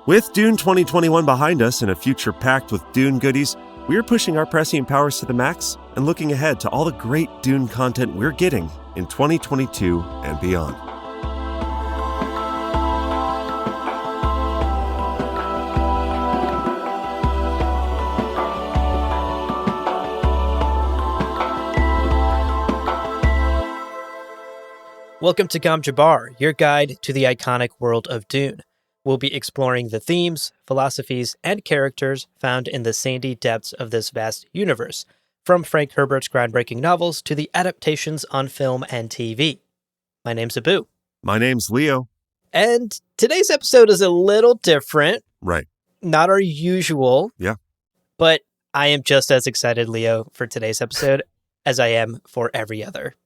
With Dune 2021 behind us and a future packed with Dune goodies, we're pushing our prescient powers to the max and looking ahead to all the great Dune content we're getting in 2022 and beyond. Welcome to Gom Jabbar, your guide to the iconic world of Dune. We'll be exploring the themes, philosophies, and characters found in the sandy depths of this vast universe, from Frank Herbert's groundbreaking novels to the adaptations on film and TV. My name's Abu. My name's Leo. And today's episode is a little different. Right. Not our usual. Yeah. But I am just as excited, Leo, for today's episode as I am for every other.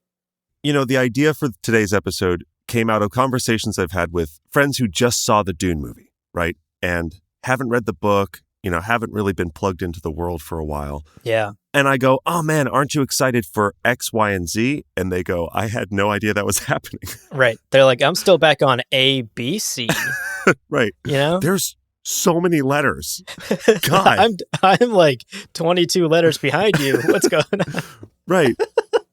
You know, the idea for today's episode came out of conversations I've had with friends who just saw the Dune movie, right? And haven't read the book, haven't really been plugged into the world for a while. Yeah. And I go, oh man, aren't you excited for X, Y, and Z? And they go, I had no idea that was happening. Right. They're like, I'm still back on A, B, C. Right. There's so many letters. God. I'm like 22 letters behind you. What's going on? Right.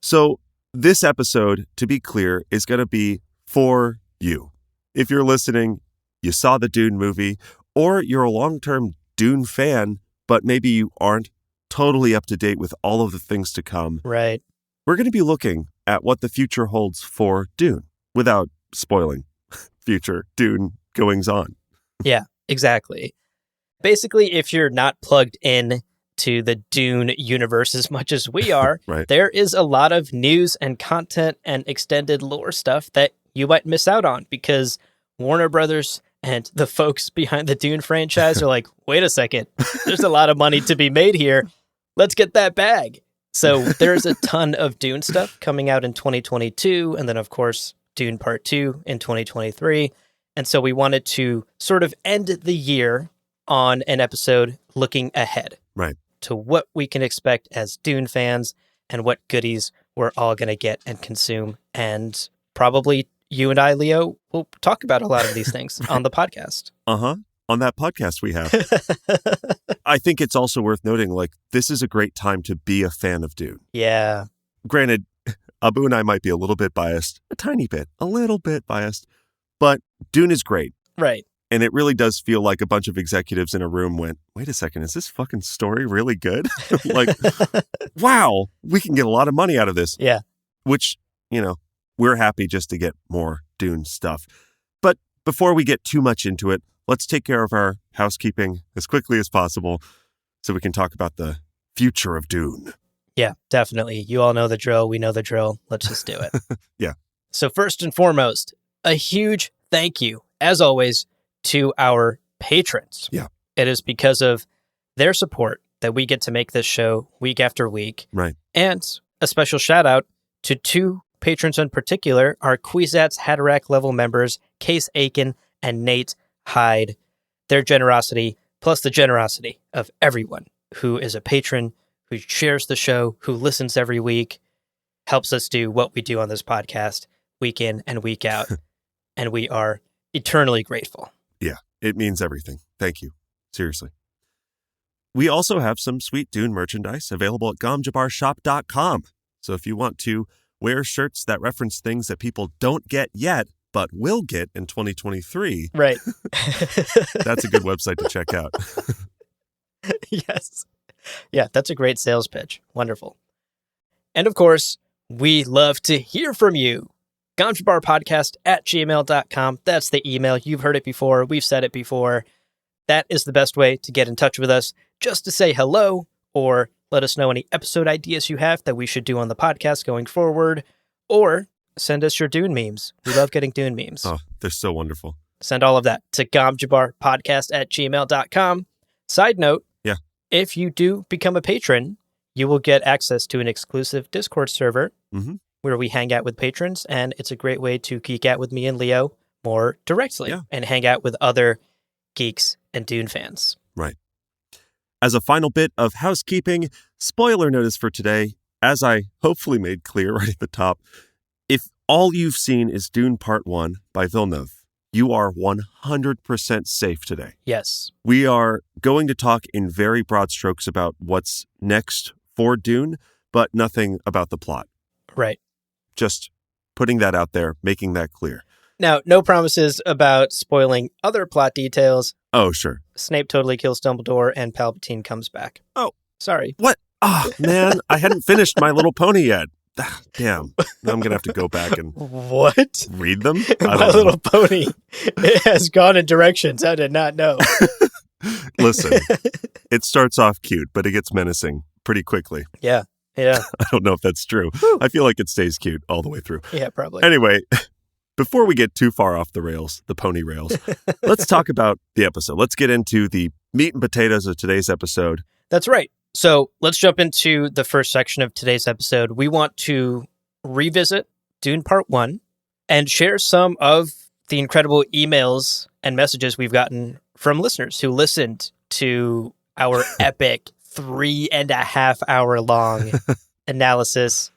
So this episode, to be clear, is going to be for you. If you're listening, you saw the Dune movie, or you're a long-term Dune fan, but maybe you aren't totally up to date with all of the things to come. Right. We're going to be looking at what the future holds for Dune without spoiling future Dune goings-on. Yeah, exactly. Basically, if you're not plugged in to the Dune universe as much as we are, right. There is a lot of news and content and extended lore stuff that you might miss out on because Warner Brothers and the folks behind the Dune franchise are like, wait a second, there's a lot of money to be made here. Let's get that bag. So there's a ton of Dune stuff coming out in 2022. And then, of course, Dune Part 2 in 2023. And so we wanted to sort of end the year on an episode looking ahead. Right. To what we can expect as Dune fans and what goodies we're all going to get and consume. And probably you and I, Leo, will talk about a lot of these things on the podcast. Uh-huh. On that podcast we have. I think it's also worth noting, this is a great time to be a fan of Dune. Yeah. Granted, Abu and I might be a little bit biased, a little bit biased, but Dune is great. Right. And it really does feel like a bunch of executives in a room went, wait a second, is this fucking story really good? Wow, we can get a lot of money out of this. Yeah. Which, we're happy just to get more Dune stuff. But before we get too much into it, let's take care of our housekeeping as quickly as possible so we can talk about the future of Dune. Yeah, definitely. You all know the drill. We know the drill. Let's just do it. Yeah. So first and foremost, a huge thank you, as always, to our patrons. Yeah. It is because of their support that we get to make this show week after week. Right. And a special shout out to two patrons in particular, our Kwisatz Haderach level members, Case Aiken and Nate Hyde. Their generosity, plus the generosity of everyone who is a patron, who shares the show, who listens every week, helps us do what we do on this podcast week in and week out. And we are eternally grateful. Yeah, it means everything. Thank you. Seriously. We also have some sweet Dune merchandise available at gomjabarshop.com. So if you want to wear shirts that reference things that people don't get yet, but will get in 2023. Right. That's a good website to check out. Yes. Yeah, that's a great sales pitch. Wonderful. And of course, we love to hear from you. gomjabarpodcast@gmail.com. That's the email. You've heard it before. We've said it before. That is the best way to get in touch with us, just to say hello or let us know any episode ideas you have that we should do on the podcast going forward, or send us your Dune memes. We love getting Dune memes. Oh, they're so wonderful. Send all of that to gomjabarpodcast@gmail.com. Side note, yeah, if you do become a patron, you will get access to an exclusive Discord server where we hang out with patrons, and it's a great way to geek out with me and Leo more directly and hang out with other geeks and Dune fans. Right. As a final bit of housekeeping, spoiler notice for today, as I hopefully made clear right at the top, if all you've seen is Dune Part 1 by Villeneuve, you are 100% safe today. Yes. We are going to talk in very broad strokes about what's next for Dune, but nothing about the plot. Right. Just putting that out there, making that clear. Now, no promises about spoiling other plot details. Oh, sure. Snape totally kills Dumbledore and Palpatine comes back. Oh. Sorry. What? Ah, man, I hadn't finished My Little Pony yet. Ah, damn. Now I'm going to have to go back and What? read them. My Little Pony. It has gone in directions I did not know. Listen, it starts off cute, but it gets menacing pretty quickly. Yeah. I don't know if that's true. I feel like it stays cute all the way through. Yeah, probably. Anyway, before we get too far off the rails, the pony rails, let's talk about the episode. Let's get into the meat and potatoes of today's episode. That's right. So let's jump into the first section of today's episode. We want to revisit Dune Part 1 and share some of the incredible emails and messages we've gotten from listeners who listened to our epic 3.5 hour long analysis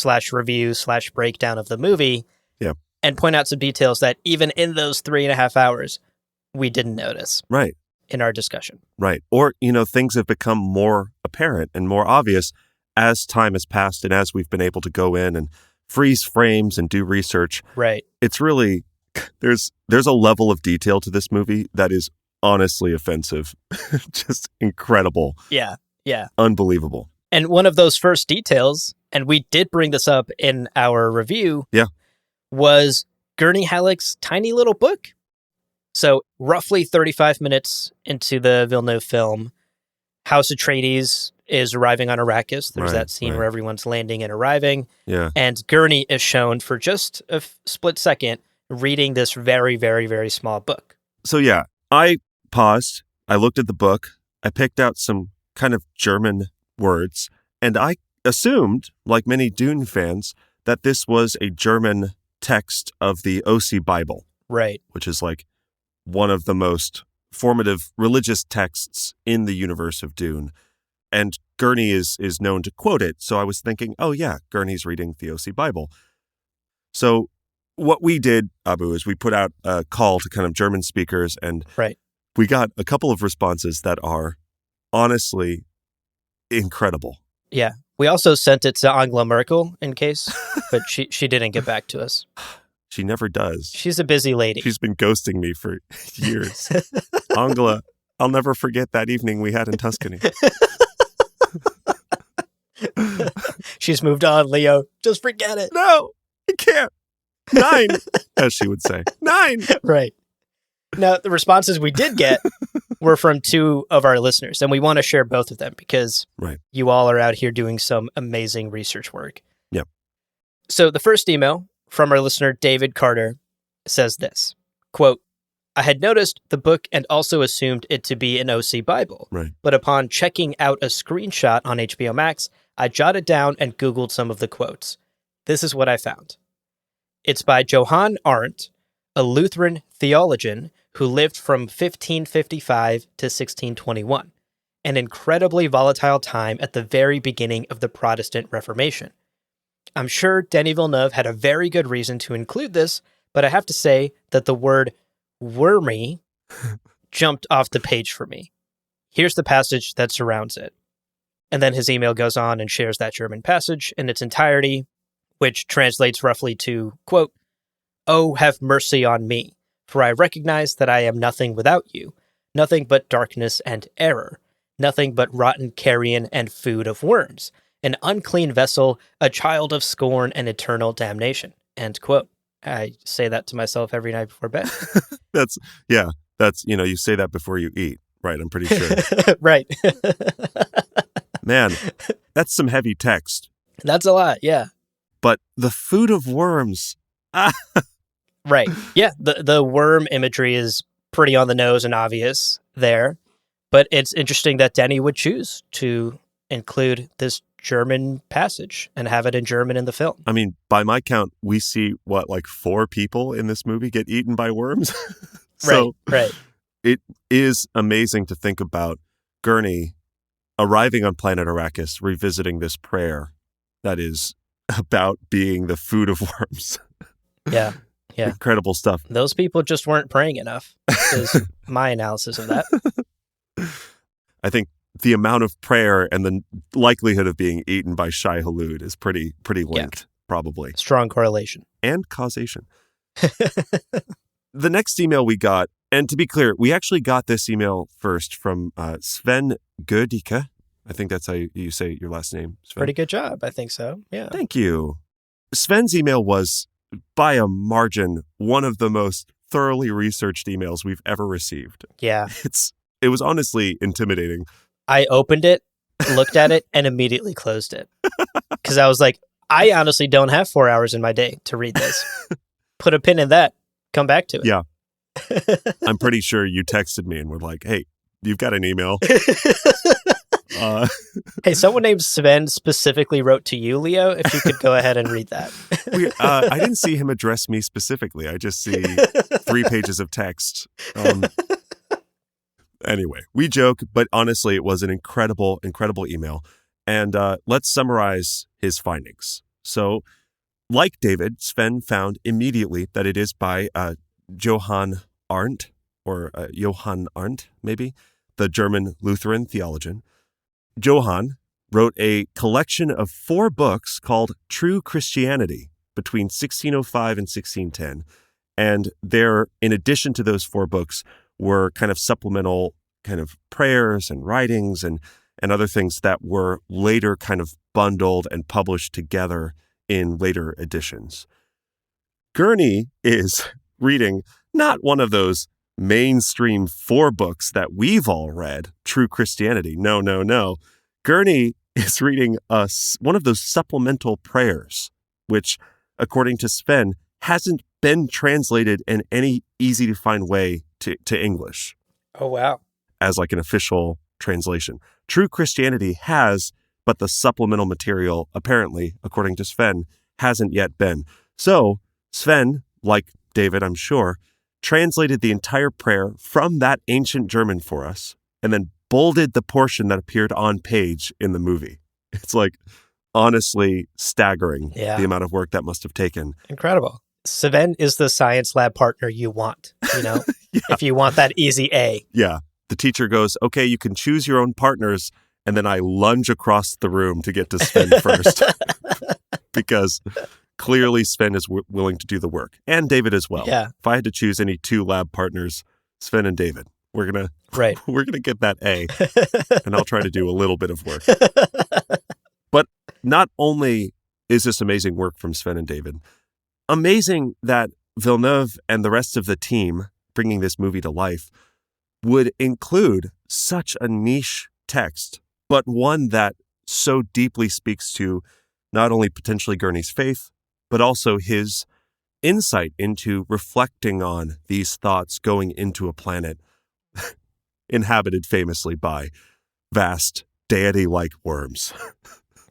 / review / breakdown of the movie. Yeah. And point out some details that even in those 3.5 hours, we didn't notice. Right. In our discussion. Right. Or, things have become more apparent and more obvious as time has passed and as we've been able to go in and freeze frames and do research. Right. It's really, there's a level of detail to this movie that is honestly offensive. Just incredible. Yeah. Unbelievable. And one of those first details, and we did bring this up in our review, was Gurney Halleck's tiny little book. So roughly 35 minutes into the Villeneuve film, House Atreides is arriving on Arrakis. There's that scene where everyone's landing and arriving. Yeah. And Gurney is shown for just a split second reading this very, very, very small book. So yeah, I paused. I looked at the book. I picked out some kind of German words. And I assumed, like many Dune fans, that this was a German text of the OC Bible. Right. Which is like one of the most formative religious texts in the universe of Dune. And Gurney is known to quote it. So I was thinking, oh yeah, Gurney's reading the OC Bible. So what we did, Abu, is we put out a call to kind of German speakers, and we got a couple of responses that are honestly incredible. Yeah. We also sent it to Angela Merkel in case, but she didn't get back to us. She never does. She's a busy lady. She's been ghosting me for years. Angela, I'll never forget that evening we had in Tuscany. She's moved on, Leo. Just forget it. No, I can't. 9, as she would say. 9. Right. Now, the responses we did get were from 2 of our listeners, and we want to share both of them because you all are out here doing some amazing research work. Yep. So the first email from our listener, David Carter, says this, quote, I had noticed the book and also assumed it to be an OC Bible. Right. But upon checking out a screenshot on HBO Max, I jotted down and Googled some of the quotes. This is what I found. It's by Johann Arndt, a Lutheran theologian who lived from 1555 to 1621, an incredibly volatile time at the very beginning of the Protestant Reformation. I'm sure Denis Villeneuve had a very good reason to include this, but I have to say that the word wormy jumped off the page for me. Here's the passage that surrounds it. And then his email goes on and shares that German passage in its entirety, which translates roughly to, quote, Oh, have mercy on me, for I recognize that I am nothing without you, nothing but darkness and error, nothing but rotten carrion and food of worms, an unclean vessel, a child of scorn and eternal damnation, end quote. I say that to myself every night before bed. That's, you say that before you eat, right? I'm pretty sure. Right. Man, that's some heavy text. That's a lot, yeah. But the food of worms. Right. Yeah, the worm imagery is pretty on the nose and obvious there. But it's interesting that Denny would choose to include this German passage and have it in German in the film. I mean, by my count, we see, 4 people in this movie get eaten by worms? So right. It is amazing to think about Gurney arriving on planet Arrakis, revisiting this prayer that is about being the food of worms. Yeah. Yeah. Incredible stuff. Those people just weren't praying enough, is my analysis of that. I think the amount of prayer and the likelihood of being eaten by Shai Hulud is pretty linked, probably. Strong correlation. And causation. The next email we got, and to be clear, we actually got this email first from Sven Gödicke. I think that's how you say your last name, Sven. Pretty good job. I think so. Yeah. Thank you. Sven's email was, by a margin, one of the most thoroughly researched emails we've ever received. Yeah. It was honestly intimidating. I opened it, looked at it, and immediately closed it. Because I was like, I honestly don't have 4 hours in my day to read this. Put a pin in that. Come back to it. Yeah. I'm pretty sure you texted me and were like, hey, you've got an email. Hey, someone named Sven specifically wrote to you, Leo, if you could go ahead and read that. I didn't see him address me specifically. I just see 3 pages of text. Anyway, we joke, but honestly, it was an incredible email. And let's summarize his findings. So, like David, Sven found immediately that it is by Johann Arndt, or Johann Arndt, maybe, the German Lutheran theologian. Johann wrote a collection of 4 books called True Christianity between 1605 and 1610. And there, in addition to those 4 books, were kind of supplemental kind of prayers and writings and other things that were later kind of bundled and published together in later editions. Gurney is reading not one of those mainstream 4 books that we've all read, True Christianity. No. Gurney is reading one of those supplemental prayers, which, according to Sven, hasn't been translated in any easy-to-find way to English. Oh, wow. As like an official translation. True Christianity has, but the supplemental material, apparently, according to Sven, hasn't yet been. So, Sven, like David, I'm sure, translated the entire prayer from that ancient German for us, and then bolded the portion that appeared on page in the movie. It's like, honestly staggering, the amount of work that must have taken. Incredible. Sven is the science lab partner you want, Yeah. If you want that easy A. Yeah. The teacher goes, okay, you can choose your own partners. And then I lunge across the room to get to Sven first. Because clearly Sven is willing to do the work. And David as well. Yeah. If I had to choose any 2 lab partners, Sven and David, we're gonna get that A. And I'll try to do a little bit of work. But not only is this amazing work from Sven and David, amazing that Villeneuve and the rest of the team bringing this movie to life would include such a niche text, but one that so deeply speaks to not only potentially Gurney's faith, but also his insight into reflecting on these thoughts going into a planet inhabited famously by vast deity-like worms.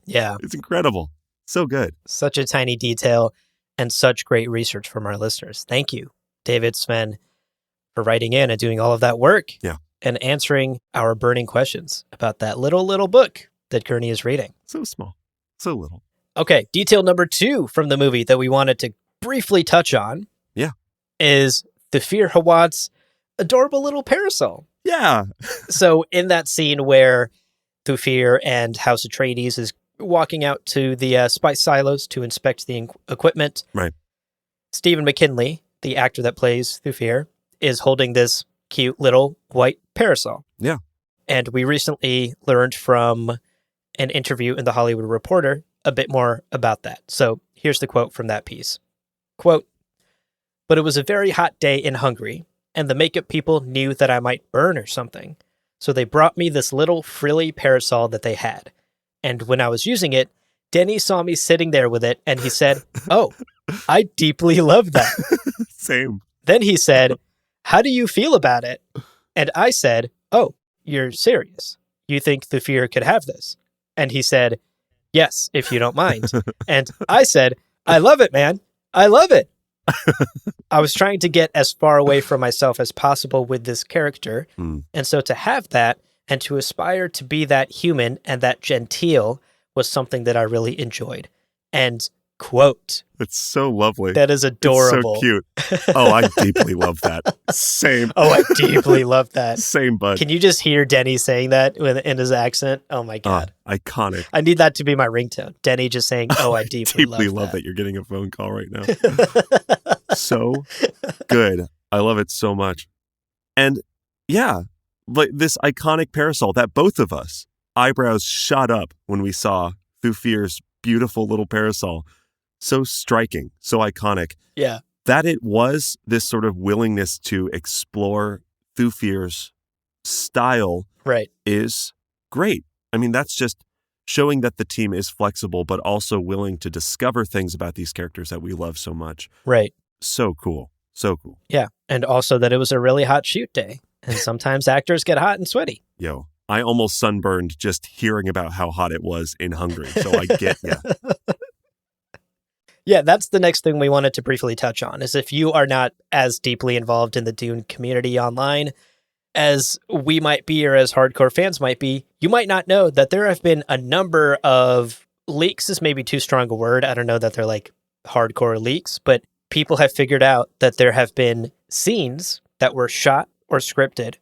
Yeah. It's incredible. So good. Such a tiny detail and such great research from our listeners. Thank you, David, Sven, for writing in and doing all of that work. Yeah. And answering our burning questions about that little book that Gurney is reading. So small. So little. Okay, detail number 2 from the movie that we wanted to briefly touch on is Thufir Hawad's adorable little parasol. Yeah. So in that scene where Thufir and House Atreides is walking out to the spice silos to inspect the equipment, right? Stephen McKinley, the actor that plays Thufir, is holding this cute little white parasol. Yeah. And we recently learned from an interview in The Hollywood Reporter a bit more about that. So here's the quote from that piece. Quote, "But it was a very hot day in Hungary, and the makeup people knew that I might burn or something. So they brought me this little frilly parasol that they had. And when I was using it, Denny saw me sitting there with it, and he said, 'Oh, I deeply love that.' Same. Then he said, 'How do you feel about it?' And I said, 'Oh, you're serious. You think Thufir could have this?' And he said, 'Yes, if you don't mind.' And I said, 'I love it, man. I love it.' I was trying to get as far away from myself as possible with this character. And so to have that and to aspire to be that human and that genteel was something that I really enjoyed. And quote. It's so lovely. That is adorable. It's so cute. Oh, I deeply love that. Same. Oh, I deeply love that. Same, bud. Can you just hear Denny saying that in his accent? Oh my God. Iconic. I need that to be my ringtone. Denny just saying, oh, I deeply love that. You're getting a phone call right now. So good. I love it so much. And yeah, like this iconic parasol that both of us eyebrows shot up when we saw Thufir's beautiful little parasol. So striking, so iconic. Yeah. That it was this sort of willingness to explore Thufir's style is great. I mean, that's just showing that the team is flexible, but also willing to discover things about these characters that we love so much. Right. So cool. So cool. Yeah. And also that it was a really hot shoot day. And sometimes actors get hot and sweaty. Yo, I almost sunburned just hearing about how hot it was in Hungary. So I get ya. Yeah, that's the next thing we wanted to briefly touch on, is if you are not as deeply involved in the Dune community online as we might be or as hardcore fans might be, you might not know that there have been a number of leaks is maybe too strong a word. I don't know that they're like hardcore leaks, but people have figured out that there have been scenes that were shot or scripted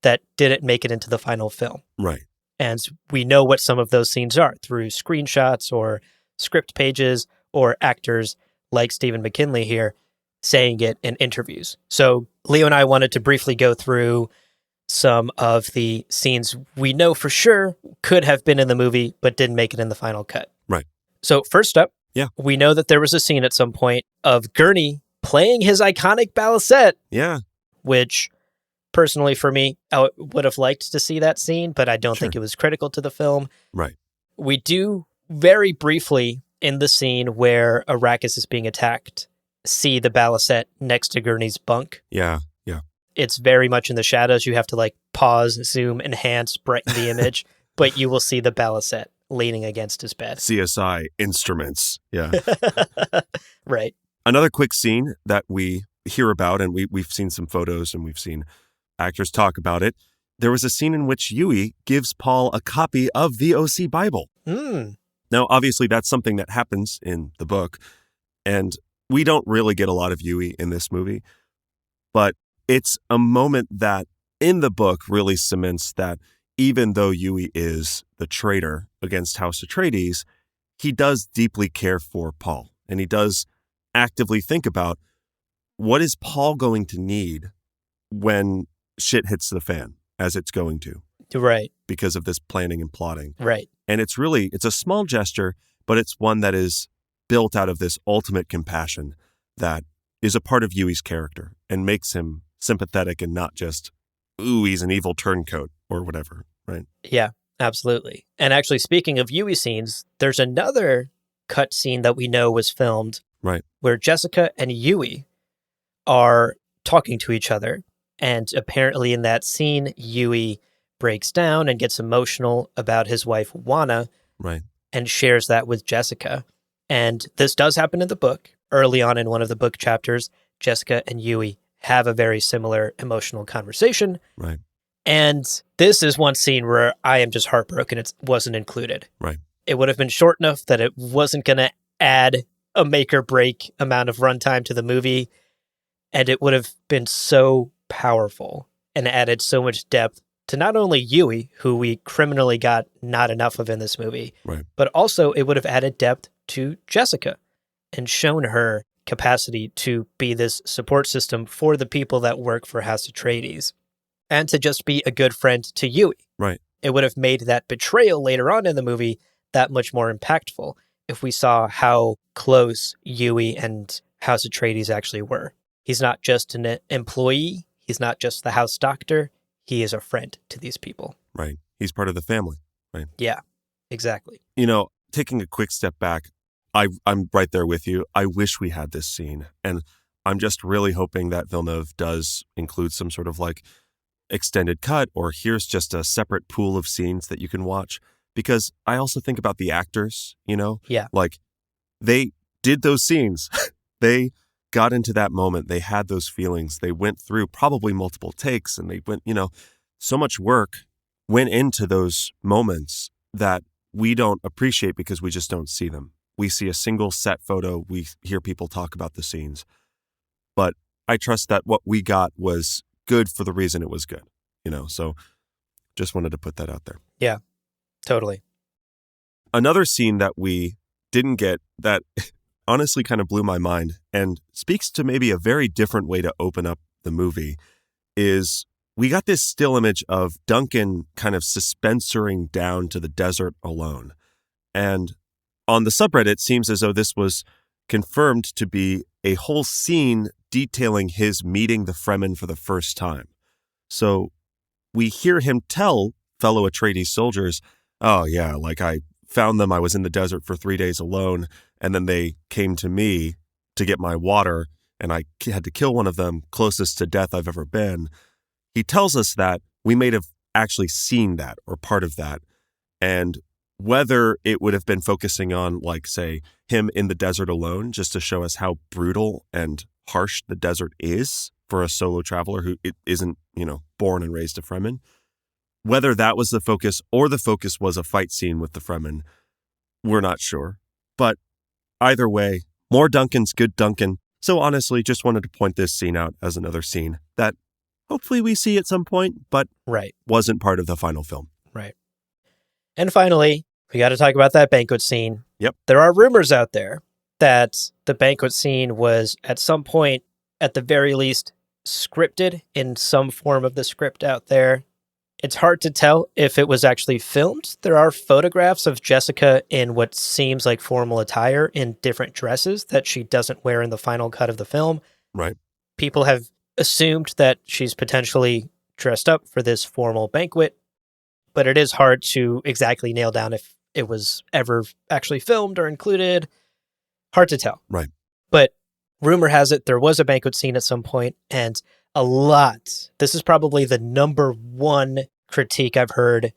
that didn't make it into the final film. Right. And we know what some of those scenes are through screenshots or script pages or actors like Stephen McKinley here saying it in interviews. So Leo and I wanted to briefly go through some of the scenes we know for sure could have been in the movie, but didn't make it in the final cut. Right. So first up, yeah, we know that there was a scene at some point of Gurney playing his iconic balisette. Yeah. Which personally for me, I would have liked to see that scene, but I don't think it was critical to the film. Right. We do very briefly in the scene where Arrakis is being attacked, see the balisette next to Gurney's bunk. Yeah, yeah. It's very much in the shadows. You have to like pause, zoom, enhance, brighten the image, but you will see the balisette leaning against his bed. CSI instruments. Yeah. Right. Another quick scene that we hear about, and we've seen some photos and we've seen actors talk about it. There was a scene in which Yui gives Paul a copy of the OC Bible. Now, obviously, that's something that happens in the book, and we don't really get a lot of Yui in this movie, but it's a moment that in the book really cements that even though Yui is the traitor against House Atreides, he does deeply care for Paul, and he does actively think about what is Paul going to need when shit hits the fan, as it's going to. Right. Because of this planning and plotting. Right. And it's a small gesture, but it's one that is built out of this ultimate compassion that is a part of Yui's character and makes him sympathetic and not just, ooh, he's an evil turncoat or whatever, right? Yeah, absolutely. And actually, speaking of Yui scenes, there's another cut scene that we know was filmed where Jessica and Yui are talking to each other. And apparently in that scene, Yui breaks down and gets emotional about his wife, Wana, and shares that with Jessica. And this does happen in the book. Early on in one of the book chapters, Jessica and Yui have a very similar emotional conversation. Right. And this is one scene where I am just heartbroken it wasn't included. Right. It would have been short enough that it wasn't going to add a make or break amount of runtime to the movie. And it would have been so powerful and added so much depth to not only Yui, who we criminally got not enough of in this movie, but also it would have added depth to Jessica and shown her capacity to be this support system for the people that work for House Atreides and to just be a good friend to Yui. Right. It would have made that betrayal later on in the movie that much more impactful if we saw how close Yui and House Atreides actually were. He's not just an employee. He's not just the house doctor. He is a friend to these people. Right. He's part of the family. Right. Yeah, exactly. You know, taking a quick step back, I'm right there with you. I wish we had this scene. And I'm just really hoping that Villeneuve does include some sort of like extended cut, or here's just a separate pool of scenes that you can watch. Because I also think about the actors, you know? Yeah. Like, they did those scenes. They got into that moment. They had those feelings. They went through probably multiple takes, and they went, you know, so much work went into those moments that we don't appreciate because we just don't see them. we see a single set photo, we hear people talk about the scenes. But I trust that what we got was good for the reason it was good, so just wanted to put that out there. Yeah, totally. Another scene that we didn't get that honestly kind of blew my mind and speaks to maybe a very different way to open up the movie is we got this still image of Duncan kind of suspensoring down to the desert alone. And on the subreddit, it seems as though this was confirmed to be a whole scene detailing his meeting the Fremen for the first time. So we hear him tell fellow Atreides soldiers, oh yeah, like I found them, I was in the desert for 3 days alone, and then they came to me to get my water, and I had to kill one of them, closest to death I've ever been. He tells us that we may have actually seen that or part of that. And whether it would have been focusing on, like, say, him in the desert alone, just to show us how brutal and harsh the desert is for a solo traveler who isn't, born and raised a Fremen, whether that was the focus or the focus was a fight scene with the Fremen, we're not sure. But either way, more Duncan's good Duncan. So honestly, just wanted to point this scene out as another scene that hopefully we see at some point, but wasn't part of the final film. Right. And finally, we got to talk about that banquet scene. Yep. There are rumors out there that the banquet scene was at some point, at the very least, scripted in some form of the script out there. It's hard to tell if it was actually filmed. There are photographs of Jessica in what seems like formal attire in different dresses that she doesn't wear in the final cut of the film. Right. People have assumed that she's potentially dressed up for this formal banquet, but it is hard to exactly nail down if it was ever actually filmed or included. Hard to tell. Right. But rumor has it there was a banquet scene at some point, and this is probably the number one critique I've heard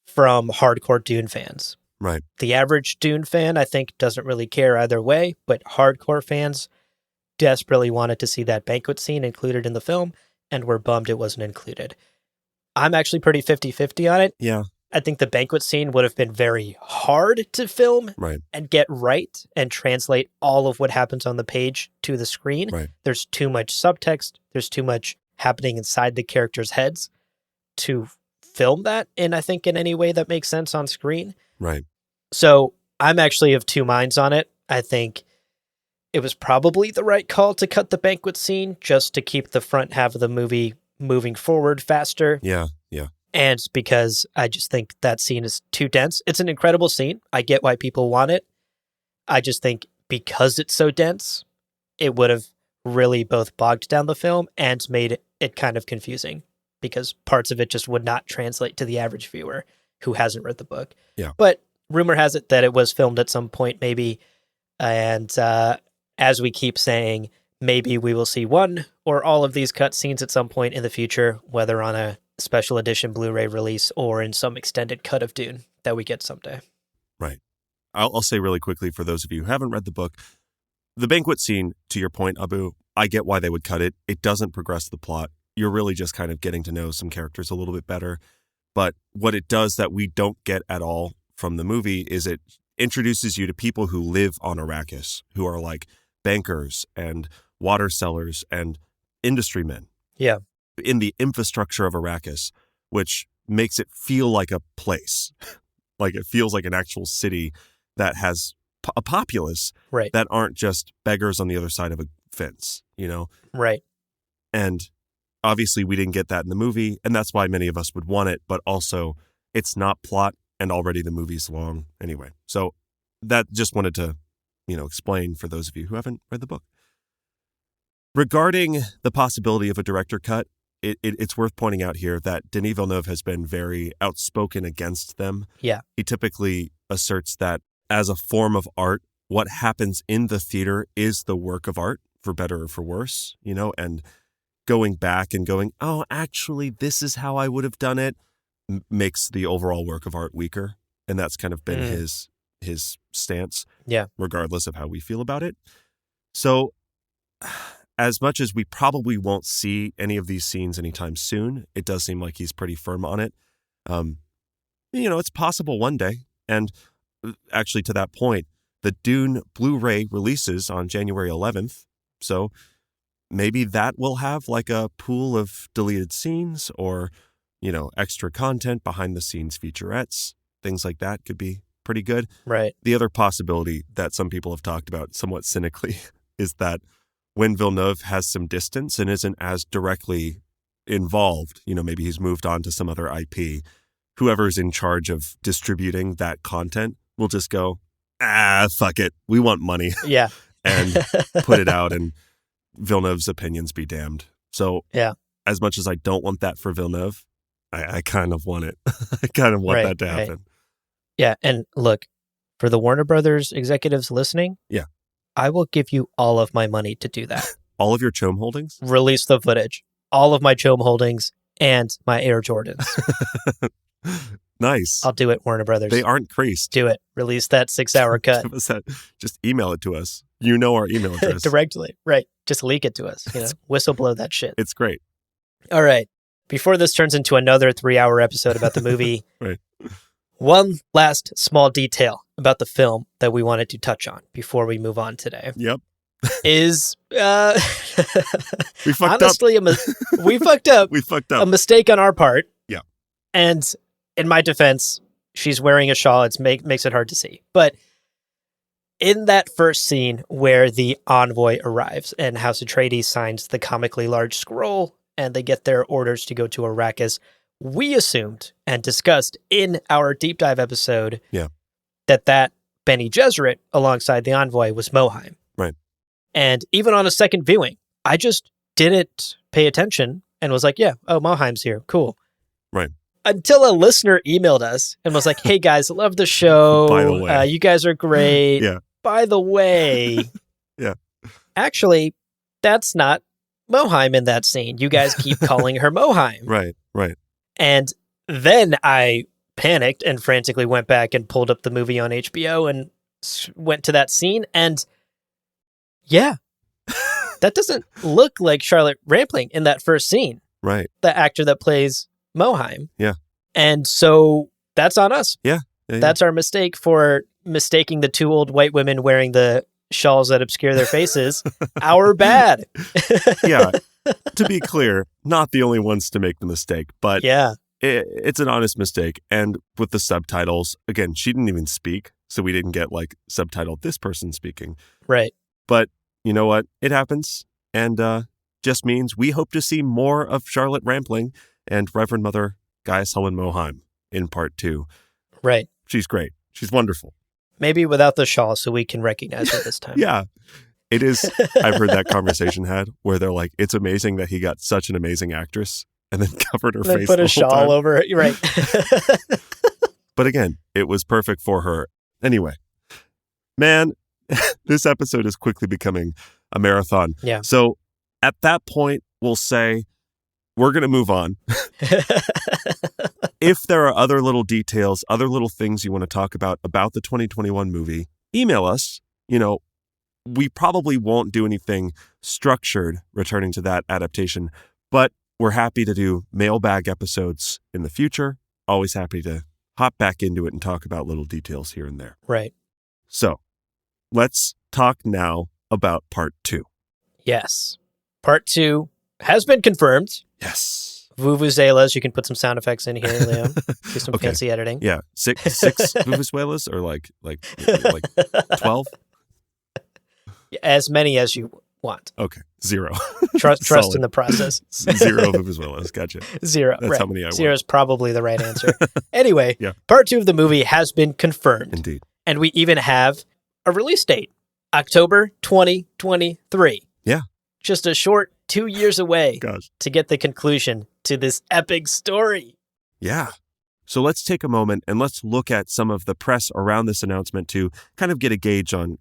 from hardcore Dune fans. Right. The average Dune fan, I think, doesn't really care either way, but hardcore fans desperately wanted to see that banquet scene included in the film and were bummed it wasn't included. I'm actually pretty 50-50 on it. Yeah. I think the banquet scene would have been very hard to film and get right and translate all of what happens on the page to the screen. Right. There's too much subtext. There's too much happening inside the characters' heads to film that in any way that makes sense on screen. Right. So I'm actually of two minds on it. I think it was probably the right call to cut the banquet scene just to keep the front half of the movie moving forward faster. Yeah. And because I just think that scene is too dense. It's an incredible scene. I get why people want it. I just think because it's so dense, it would have really both bogged down the film and made it kind of confusing because parts of it just would not translate to the average viewer who hasn't read the book. Yeah. But rumor has it that it was filmed at some point maybe. And as we keep saying, maybe we will see one or all of these cut scenes at some point in the future, whether on a special edition Blu-ray release or in some extended cut of Dune that we get someday. Right. I'll say really quickly for those of you who haven't read the book, the banquet scene, to your point, Abu, I get why they would cut it. It doesn't progress the plot. You're really just kind of getting to know some characters a little bit better. But what it does that we don't get at all from the movie is it introduces you to people who live on Arrakis, who are like bankers and water sellers and industry men. Yeah. In the infrastructure of Arrakis, which makes it feel like a place. Like it feels like an actual city that has a populace that aren't just beggars on the other side of a fence, Right. And obviously we didn't get that in the movie, and that's why many of us would want it, but also it's not plot, and already the movie's long anyway. So that just wanted to, explain for those of you who haven't read the book. Regarding the possibility of a director cut, it's worth pointing out here that Denis Villeneuve has been very outspoken against them. Yeah. He typically asserts that as a form of art, what happens in the theater is the work of art, for better or for worse, and going back and going, oh, actually, this is how I would have done it, makes the overall work of art weaker. And that's kind of been his stance, regardless of how we feel about it. So as much as we probably won't see any of these scenes anytime soon, it does seem like he's pretty firm on it. It's possible one day. And actually, to that point, the Dune Blu-ray releases on January 11th. So maybe that will have like a pool of deleted scenes or, extra content, behind the scenes featurettes, things like that could be pretty good. Right. The other possibility that some people have talked about somewhat cynically is that when Villeneuve has some distance and isn't as directly involved, maybe he's moved on to some other IP, whoever's in charge of distributing that content will just go, fuck it, we want money. Yeah. And put it out, and Villeneuve's opinions be damned. So yeah, as much as I don't want that for Villeneuve, I kind of want it. I kind of want that to happen. Right. Yeah, and look, for the Warner Brothers executives listening, yeah, I will give you all of my money to do that. All of your Chome holdings? Release the footage. All of my Chome holdings and my Air Jordans. Nice. I'll do it, Warner Brothers. They aren't creased. Do it. Release that 6-hour cut. Give us that. Just email it to us. You know our email address. Directly. Right. Just leak it to us. Whistleblow that shit. It's great. All right. Before this turns into another 3-hour episode about the movie, right. One last small detail about the film that we wanted to touch on before we move on today. Yep. Is we fucked honestly, up. We fucked up. We fucked up. A mistake on our part. Yeah. And in my defense, she's wearing a shawl. It makes it hard to see. But in that first scene where the envoy arrives and House Atreides signs the comically large scroll and they get their orders to go to Arrakis, we assumed and discussed in our deep dive episode that Bene Gesserit alongside the envoy was Moheim. Right. And even on a second viewing, I just didn't pay attention and was like, Moheim's here. Cool. Right. Until a listener emailed us and was like, hey guys, I love the show. By the way. You guys are great. Yeah. By the way. Yeah. Actually, that's not Moheim in that scene. You guys keep calling her Moheim. Right. And then I panicked and frantically went back and pulled up the movie on HBO and went to that scene. And yeah, that doesn't look like Charlotte Rampling in that first scene. Right. The actor that plays Moheim. Yeah. And so that's on us. Yeah. That's our mistake for mistaking the two old white women wearing the shawls that obscure their faces. Our bad. Yeah. To be clear, not the only ones to make the mistake, but yeah, it's an honest mistake. And with the subtitles, again, she didn't even speak, so we didn't get like subtitled this person speaking. Right. But you know what? It happens, and just means we hope to see more of Charlotte Rampling and Reverend Mother Gaius Helen Moheim in part 2. Right. She's great. She's wonderful. Maybe without the shawl so we can recognize her this time. Yeah. It is. I've heard that conversation had where they're like, it's amazing that he got such an amazing actress and then covered her face. Put a shawl over it. You're right. But again, it was perfect for her. Anyway, man, this episode is quickly becoming a marathon. Yeah. So at that point, we'll say we're going to move on. If there are other little details, other little things you want to talk about the 2021 movie, email us. We probably won't do anything structured returning to that adaptation, but we're happy to do mailbag episodes in the future. Always happy to hop back into it and talk about little details here and there. Right. So let's talk now about part 2. Yes. Part 2 has been confirmed. Yes. Vuvuzelas. You can put some sound effects in here, Leo. Do some fancy editing. Yeah. Six Vuvuzelas or like 12? As many as you want. Okay. 0. Trust in the process. 0 Vuvuzelas. Gotcha. 0. That's right. how many I want. 0 is probably the right answer. Anyway, yeah. Part 2 of the movie has been confirmed. Indeed. And we even have a release date. October 2023. Yeah. Just a short 2 years away to get the conclusion to this epic story. Yeah. So let's take a moment and let's look at some of the press around this announcement to kind of get a gauge on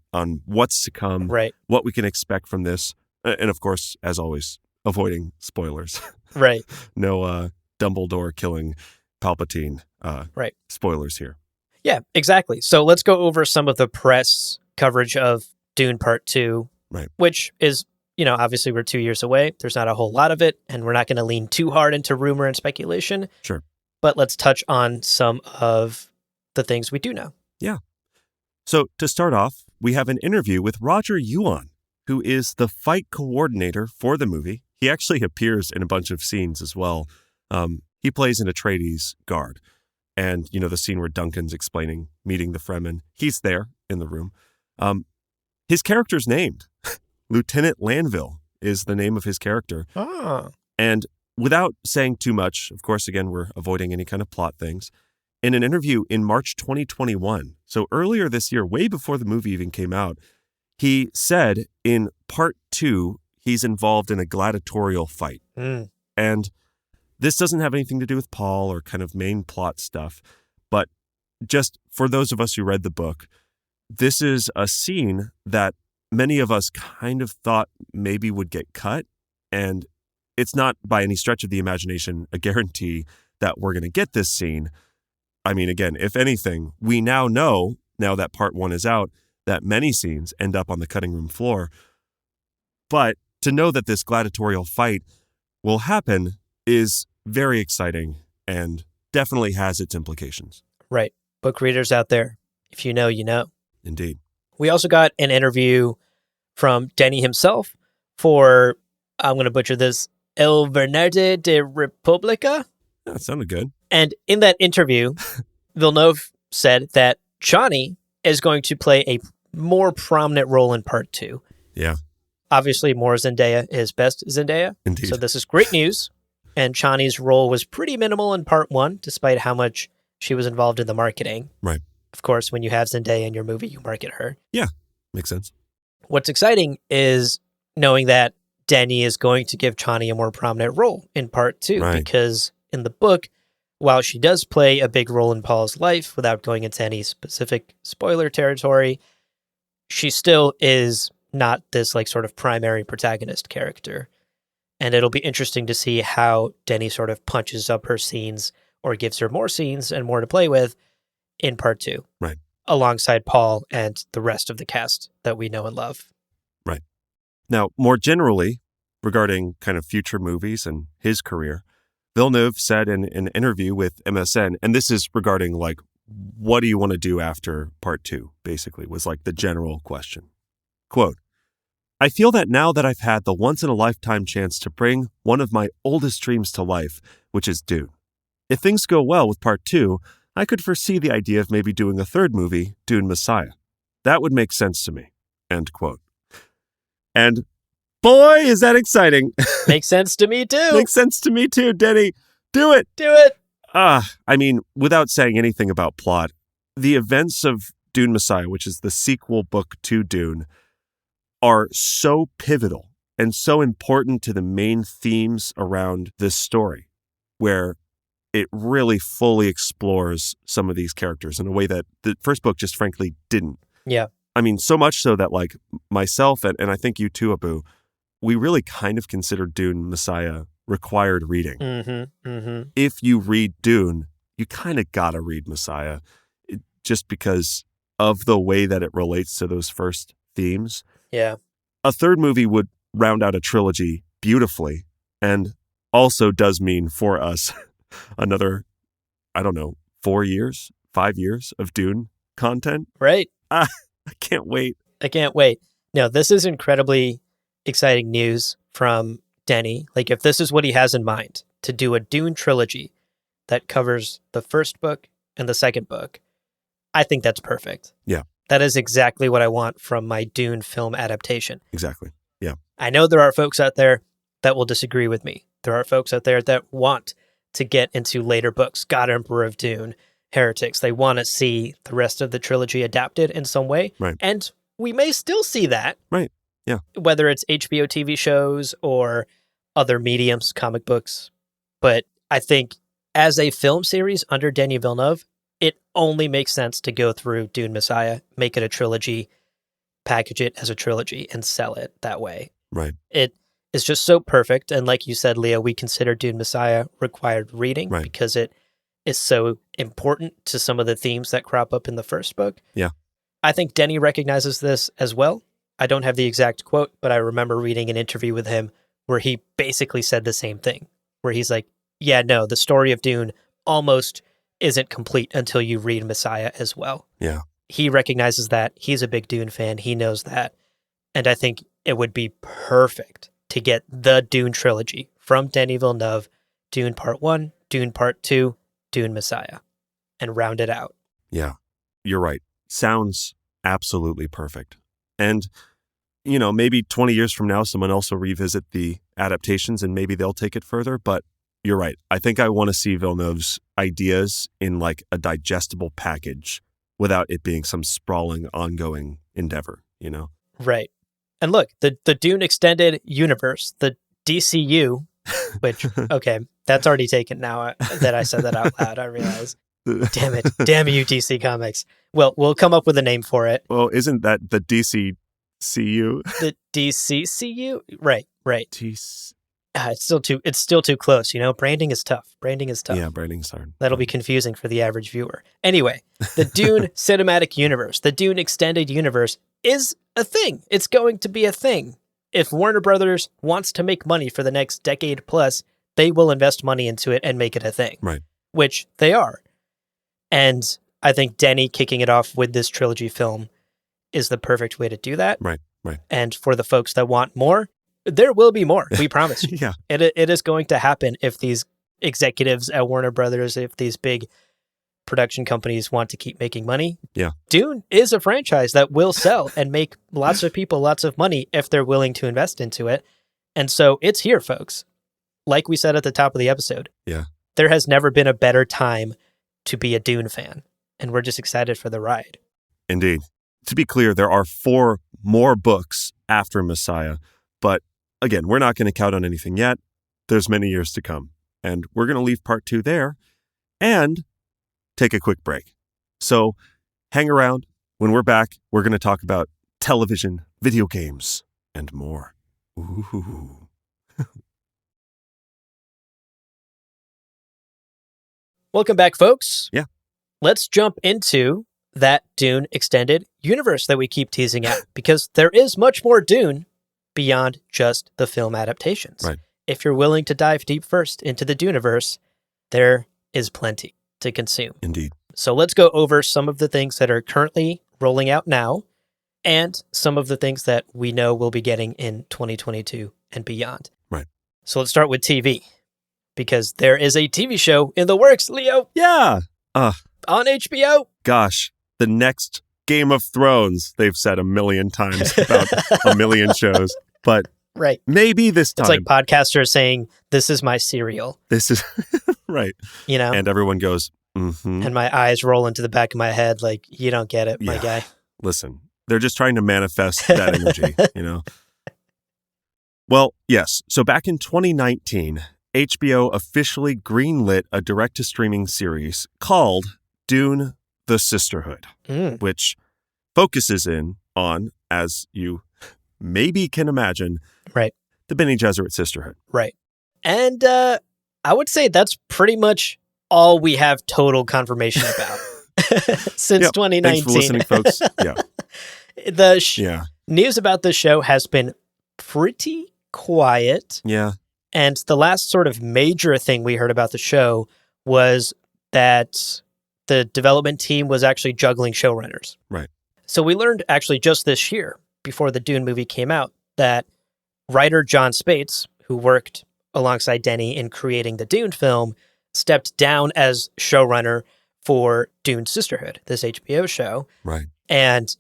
what's to come, right? What we can expect from this. And of course, as always, avoiding spoilers. Right. No Dumbledore killing Palpatine. Right. Spoilers here. Yeah, exactly. So let's go over some of the press coverage of Dune Part 2, right? Which is, obviously we're 2 years away. There's not a whole lot of it, and we're not going to lean too hard into rumor and speculation. Sure. But let's touch on some of the things we do know. Yeah. So to start off, we have an interview with Roger Yuan, who is the fight coordinator for the movie. He actually appears in a bunch of scenes as well. He plays an Atreides guard. And, the scene where Duncan's meeting the Fremen, he's there in the room. His character's named. Lieutenant Lanville is the name of his character. Ah. And without saying too much, of course, again, we're avoiding any kind of plot things. In an interview in March 2021, so earlier this year, way before the movie even came out, he said in part 2, he's involved in a gladiatorial fight. And this doesn't have anything to do with Paul or kind of main plot stuff, but just for those of us who read the book, this is a scene that many of us kind of thought maybe would get cut, and it's not by any stretch of the imagination a guarantee that we're going to get this scene. I mean, again, if anything, we now know, now that part 1 is out, that many scenes end up on the cutting room floor. But to know that this gladiatorial fight will happen is very exciting and definitely has its implications. Right. Book readers out there, if you know, you know. Indeed. We also got an interview from Denny himself for, I'm going to butcher this, El Vernerde de República. That sounded good. And in that interview, Villeneuve said that Chani is going to play a more prominent role in part 2. Yeah. Obviously, more Zendaya is best Zendaya. Indeed. So this is great news. And Chani's role was pretty minimal in part 1, despite how much she was involved in the marketing. Right. Of course, when you have Zendaya in your movie, you market her. Yeah, makes sense. What's exciting is knowing that Denny is going to give Chani a more prominent role in part 2, Right. because in the book, while she does play a big role in Paul's life, without going into any specific spoiler territory, she still is not this sort of primary protagonist character. And it'll be interesting to see how Denny sort of punches up her scenes or gives her more scenes and more to play with in part 2. Right. Alongside Paul and the rest of the cast that we know and love. Right. Now, more generally, regarding kind of future movies and his career, Villeneuve said in an interview with MSN, and this is regarding what do you want to do after part 2, basically, was the general question. Quote, I feel that now that I've had the once-in-a-lifetime chance to bring one of my oldest dreams to life, which is Dune. If things go well with part 2, I could foresee the idea of maybe doing a third movie, Dune Messiah. That would make sense to me. End quote. And boy, is that exciting. Makes sense to me too. Makes sense to me too, Denny. Do it. Do it. I mean, without saying anything about plot, the events of Dune Messiah, which is the sequel book to Dune, are so pivotal and so important to the main themes around this story, where it really fully explores some of these characters in a way that the first book just frankly didn't. Yeah. I mean, so much so that myself and I think you too, Abu, we really kind of consider Dune Messiah required reading. Mm-hmm. Mm-hmm. If you read Dune, you kind of got to read Messiah just because of the way that it relates to those first themes. Yeah. A third movie would round out a trilogy beautifully and also does mean for us another, 4 years, 5 years of Dune content. Right. I can't wait. I can't wait. No, this is incredibly exciting news from Denny. If this is what he has in mind, to do a Dune trilogy that covers the first book and the second book, I think that's perfect. Yeah. That is exactly what I want from my Dune film adaptation. Exactly. Yeah. I know there are folks out there that will disagree with me. There are folks out there that want to get into later books, God Emperor of Dune, Heretics. They want to see the rest of the trilogy adapted in some way. Right. And we may still see that. Right. Yeah. Whether it's HBO TV shows or other mediums, comic books. But I think as a film series under Denis Villeneuve, it only makes sense to go through Dune Messiah, make it a trilogy, package it as a trilogy, and sell it that way. Right. It is just so perfect. And like you said, Leo, we consider Dune Messiah required reading because it is so important to some of the themes that crop up in the first book. Yeah. I think Denny recognizes this as well. I don't have the exact quote, but I remember reading an interview with him where he basically said the same thing, where he's like, yeah, no, the story of Dune almost isn't complete until you read Messiah as well. Yeah. he recognizes that. He's a big Dune fan. He knows that. And I think it would be perfect to get the Dune trilogy from Denis Villeneuve, Dune Part 1, Dune Part 2, Dune Messiah, and round it out. Yeah, you're right. Sounds absolutely perfect. And, you know, maybe 20 years from now, someone else will revisit the adaptations and maybe they'll take it further. But you're right. I think I want to see Villeneuve's ideas in like a digestible package without it being some sprawling, ongoing endeavor, you know? Right. And look, the Dune Extended Universe, the DCU, which, okay, that's already taken now that I said that out loud, I realize. Damn it. Damn you, DC Comics. Well, we'll come up with a name for it. Well, isn't that the DCCU? The DCCU? Right. DC... It's still too close, you know? Branding is tough. Yeah, branding's hard. That'll be confusing for the average viewer. Anyway, the Dune Cinematic Universe, the Dune Extended Universe is a thing. It's going to be a thing. If Warner Brothers wants to make money for the next decade plus, they will invest money into it and make it a thing. Right. Which they are. And I think Denis kicking it off with this trilogy film is the perfect way to do that. Right. And for the folks that want more, there will be more. We promise you. Yeah. It is going to happen if these executives at Warner Brothers, if these big production companies want to keep making money. Yeah. Dune is a franchise that will sell and make lots of people lots of money if they're willing to invest into it. And so it's here, folks. Like we said at the top of the episode. Yeah. There has never been a better time to be a Dune fan. And we're just excited for the ride. Indeed. To be clear, there are 4 more books after Messiah. But again, we're not going to count on anything yet. There's many years to come. And we're going to leave part 2 there and take a quick break. So hang around. When we're back, we're going to talk about television, video games, and more. Ooh. Welcome back, folks. Yeah. Let's jump into that Dune Extended Universe that we keep teasing at, because there is much more Dune beyond just the film adaptations. Right. If you're willing to dive deep first into the Duneverse, there is plenty to consume. Indeed. So let's go over some of the things that are currently rolling out now and some of the things that we know we'll be getting in 2022 and beyond. Right. So let's start with TV, because there is a TV show in the works, Leo. Yeah. On HBO. Gosh, the next Game of Thrones, they've said a million times about a million shows. But right. Maybe this time. It's like podcasters saying, this is my cereal. This is right. You know? And everyone goes, mm-hmm. And my eyes roll into the back of my head like, you don't get it, my guy. Listen, they're just trying to manifest that energy, you know? Well, yes. So back in 2019, HBO officially greenlit a direct-to-streaming series called Dune: The Sisterhood, which focuses in on, as you maybe can imagine, right, the Bene Gesserit sisterhood. Right. And I would say that's pretty much all we have total confirmation about since 2019. Thanks for listening, folks. Yeah. The news about the show has been pretty quiet. Yeah. And the last sort of major thing we heard about the show was that the development team was actually juggling showrunners. Right. So we learned actually just this year, before the Dune movie came out, that writer John Spates, who worked alongside Denis in creating the Dune film, stepped down as showrunner for Dune Sisterhood, this HBO show. Right. And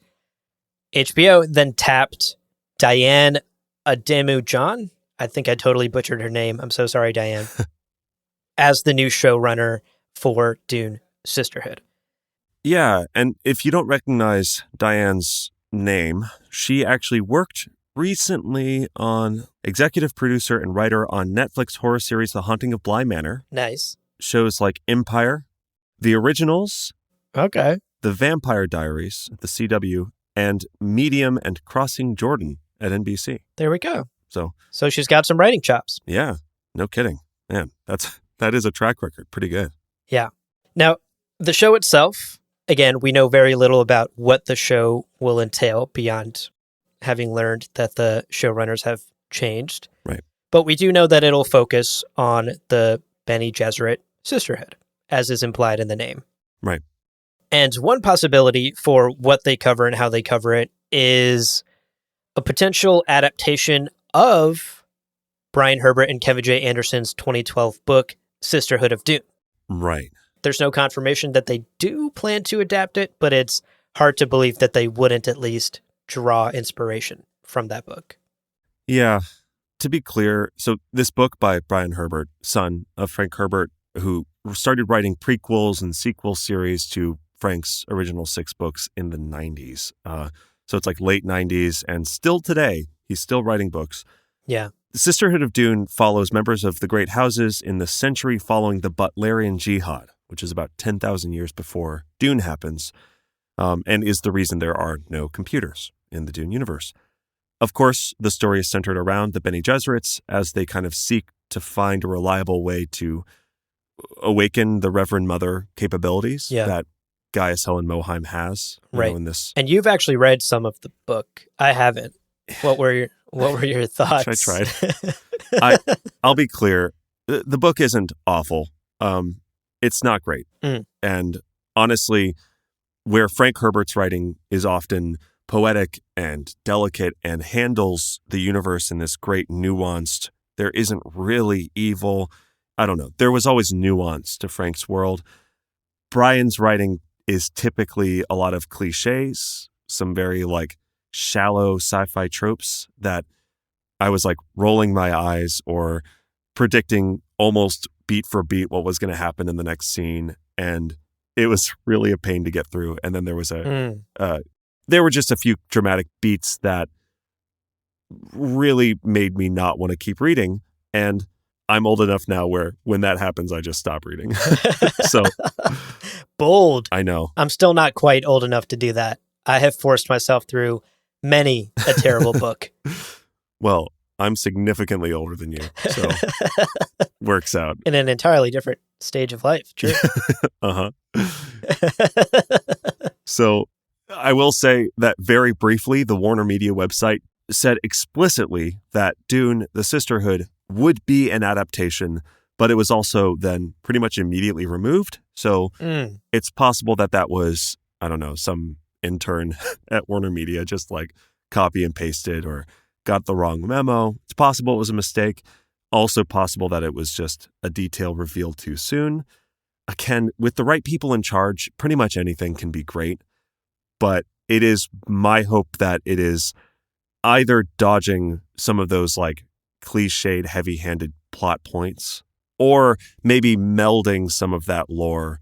HBO then tapped Diane Ademu-John, I think I totally butchered her name, I'm so sorry, Diane, as the new showrunner for Dune Sisterhood. Yeah, and if you don't recognize Diane's name, she actually worked recently on executive producer and writer on Netflix horror series The Haunting of Bly Manor. Nice. Shows like Empire, The Originals, okay, The Vampire Diaries at the CW, and Medium and Crossing Jordan at NBC. There we go. So she's got some writing chops. Yeah, no kidding. Man, that is a track record. Pretty good. Yeah. Now, the show itself, again, we know very little about what the show will entail beyond having learned that the showrunners have changed. Right. But we do know that it'll focus on the Bene Gesserit sisterhood, as is implied in the name. Right. And one possibility for what they cover and how they cover it is a potential adaptation of Brian Herbert and Kevin J. Anderson's 2012 book, Sisterhood of Dune. Right. There's no confirmation that they do plan to adapt it, but it's hard to believe that they wouldn't at least draw inspiration from that book. Yeah. To be clear, so this book by Brian Herbert, son of Frank Herbert, who started writing prequels and sequel series to Frank's original 6 books in the 90s. So it's like late 90s, and still today, he's still writing books. Yeah. The Sisterhood of Dune follows members of the great houses in the century following the Butlerian Jihad, which is about 10,000 years before Dune happens, and is the reason there are no computers in the Dune universe. Of course, the story is centered around the Bene Gesserits as they kind of seek to find a reliable way to awaken the Reverend Mother capabilities that Gaius Helen Mohiam has. Right. In this. And you've actually read some of the book. I haven't. What were your thoughts? I tried. I'll be clear. The book isn't awful. It's not great. And honestly, where Frank Herbert's writing is often poetic and delicate and handles the universe in this great nuanced, there isn't really evil. I don't know. There was always nuance to Frank's world. Brian's writing is typically a lot of cliches, some very like shallow sci-fi tropes that I was like rolling my eyes or predicting almost beat for beat what was going to happen in the next scene. And it was really a pain to get through. And then there was there were just a few dramatic beats that really made me not want to keep reading. And I'm old enough now where when that happens, I just stop reading. So bold. I know. I'm still not quite old enough to do that. I have forced myself through many a terrible book. Well, I'm significantly older than you, so works out. In an entirely different stage of life. True. Uh-huh. So I will say that very briefly, the Warner Media website said explicitly that Dune, the Sisterhood, would be an adaptation, but it was also then pretty much immediately removed. So it's possible that that was, I don't know, some intern at Warner Media just like copy and pasted or got the wrong memo. It's possible it was a mistake. Also possible that it was just a detail revealed too soon. Again, with the right people in charge, pretty much anything can be great. But it is my hope that it is either dodging some of those like cliched, heavy-handed plot points, or maybe melding some of that lore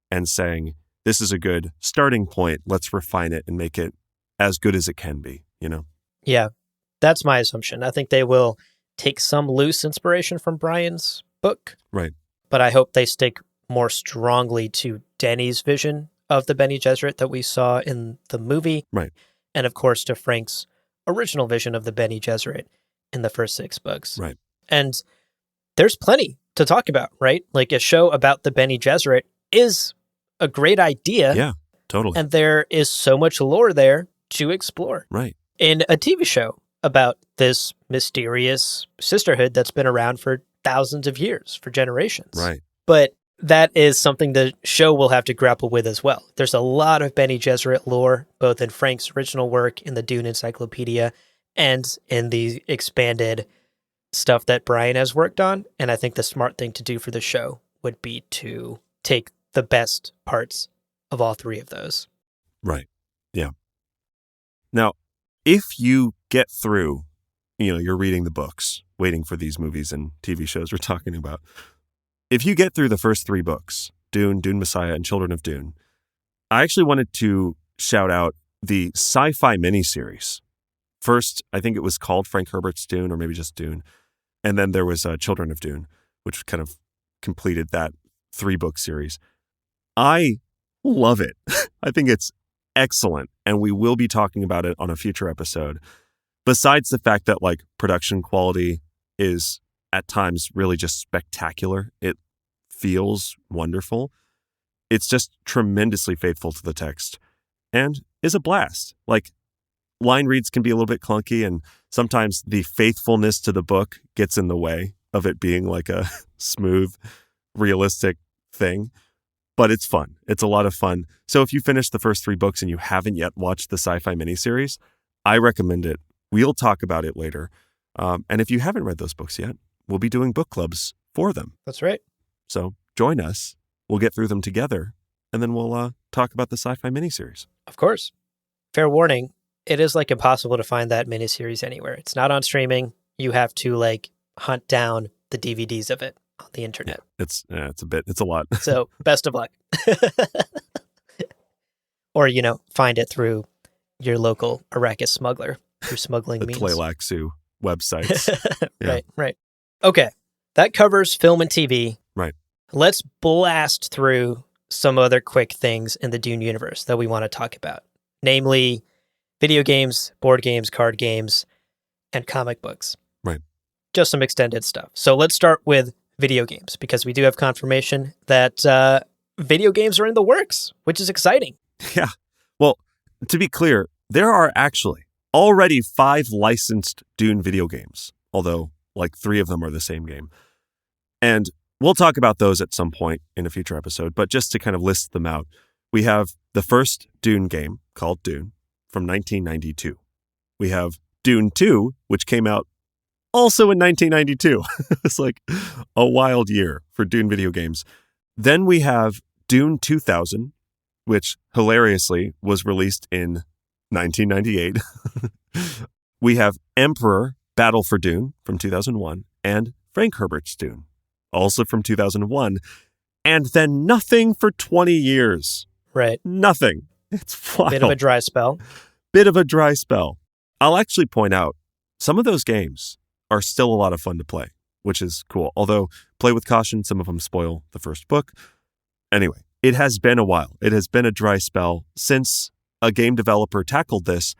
and saying, this is a good starting point. Let's refine it and make it as good as it can be, you know? Yeah, that's my assumption. I think they will take some loose inspiration from Brian's book. Right. But I hope they stick more strongly to Denis' vision of the Bene Gesserit that we saw in the movie. Right. And of course to Frank's original vision of the Bene Gesserit in the first 6 books. Right. And there's plenty to talk about, right? Like a show about the Bene Gesserit is a great idea. Yeah, totally. And there is so much lore there to explore. Right. In a TV show about this mysterious sisterhood that's been around for thousands of years, for generations. Right. But that is something the show will have to grapple with as well. There's a lot of Bene Gesserit lore, both in Frank's original work, in the Dune Encyclopedia, and in the expanded stuff that Brian has worked on. And I think the smart thing to do for the show would be to take the best parts of all 3 of those. Right. Yeah. Now, if you get through, you're reading the books, waiting for these movies and TV shows we're talking about. If you get through the first 3 books, Dune, Dune Messiah, and Children of Dune, I actually wanted to shout out the sci-fi miniseries. First, I think it was called Frank Herbert's Dune, or maybe just Dune. And then there was Children of Dune, which kind of completed that 3-book series. I love it. I think it's excellent, and we will be talking about it on a future episode. Besides the fact that like production quality is at times really just spectacular, it feels wonderful. It's just tremendously faithful to the text and is a blast. Like, line reads can be a little bit clunky, and sometimes the faithfulness to the book gets in the way of it being like a smooth, realistic thing. but it's fun. It's a lot of fun. So if you finish the first 3 books and you haven't yet watched the sci-fi miniseries, I recommend it. We'll talk about it later. And if you haven't read those books yet, we'll be doing book clubs for them. That's right. So join us. We'll get through them together, and then we'll talk about the sci-fi miniseries. Of course. Fair warning, it is like impossible to find that miniseries anywhere. It's not on streaming. You have to like hunt down the DVDs of it on the internet. Yeah, it's a lot. So best of luck. Or, find it through your local Arrakis smuggler through smuggling The means. Tleilaxu websites. Yeah. Right. Okay. That covers film and TV. Right. Let's blast through some other quick things in the Dune universe that we want to talk about, namely video games, board games, card games, and comic books. Right. Just some extended stuff. So let's start with video games, because we do have confirmation that video games are in the works, which is exciting. Yeah. Well, to be clear, there are actually already 5 licensed Dune video games, although like 3 of them are the same game. And we'll talk about those at some point in a future episode, but just to kind of list them out, we have the first Dune game called Dune from 1992. We have Dune 2, which came out also in 1992. It's like a wild year for Dune video games. Then we have Dune 2000, which hilariously was released in 1998. We have Emperor Battle for Dune from 2001 and Frank Herbert's Dune, also from 2001, and then nothing for 20 years. Right. Nothing. It's wild. Bit of a dry spell. Bit of a dry spell. I'll actually point out some of those games are still a lot of fun to play, which is cool. Although, play with caution, some of them spoil the first book. Anyway, it has been a while. It has been a dry spell since a game developer tackled this.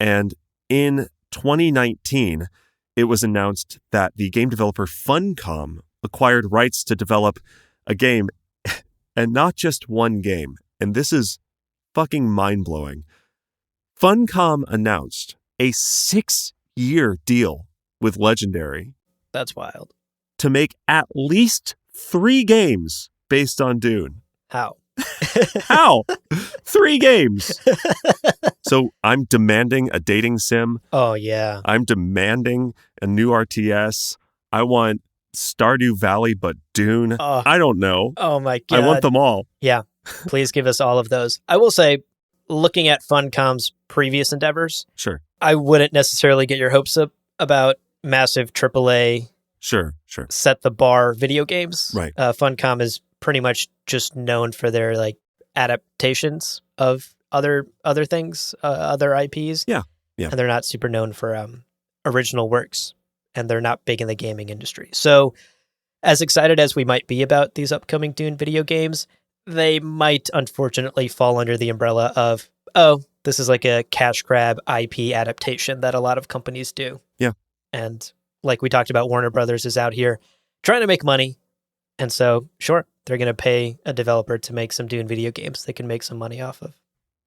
And in 2019, it was announced that the game developer Funcom acquired rights to develop a game, and not just one game. And this is fucking mind-blowing. Funcom announced a 6-year deal with Legendary. That's wild. To make at least 3 games based on Dune. How? How? 3 games. So I'm demanding a dating sim. Oh, yeah. I'm demanding a new RTS. I want Stardew Valley, but Dune. I don't know. Oh, my God. I want them all. Yeah. Please give us all of those. I will say, looking at Funcom's previous endeavors, Sure. I wouldn't necessarily get your hopes up about massive AAA Sure. set the bar video games. Right. Funcom is pretty much just known for their like adaptations of other things, other IPs. Yeah. And they're not super known for original works, and they're not big in the gaming industry. So as excited as we might be about these upcoming Dune video games, they might unfortunately fall under the umbrella of, oh, this is like a cash grab IP adaptation that a lot of companies do. Yeah. And like we talked about, Warner Brothers is out here trying to make money. And so, sure, they're going to pay a developer to make some Dune video games they can make some money off of.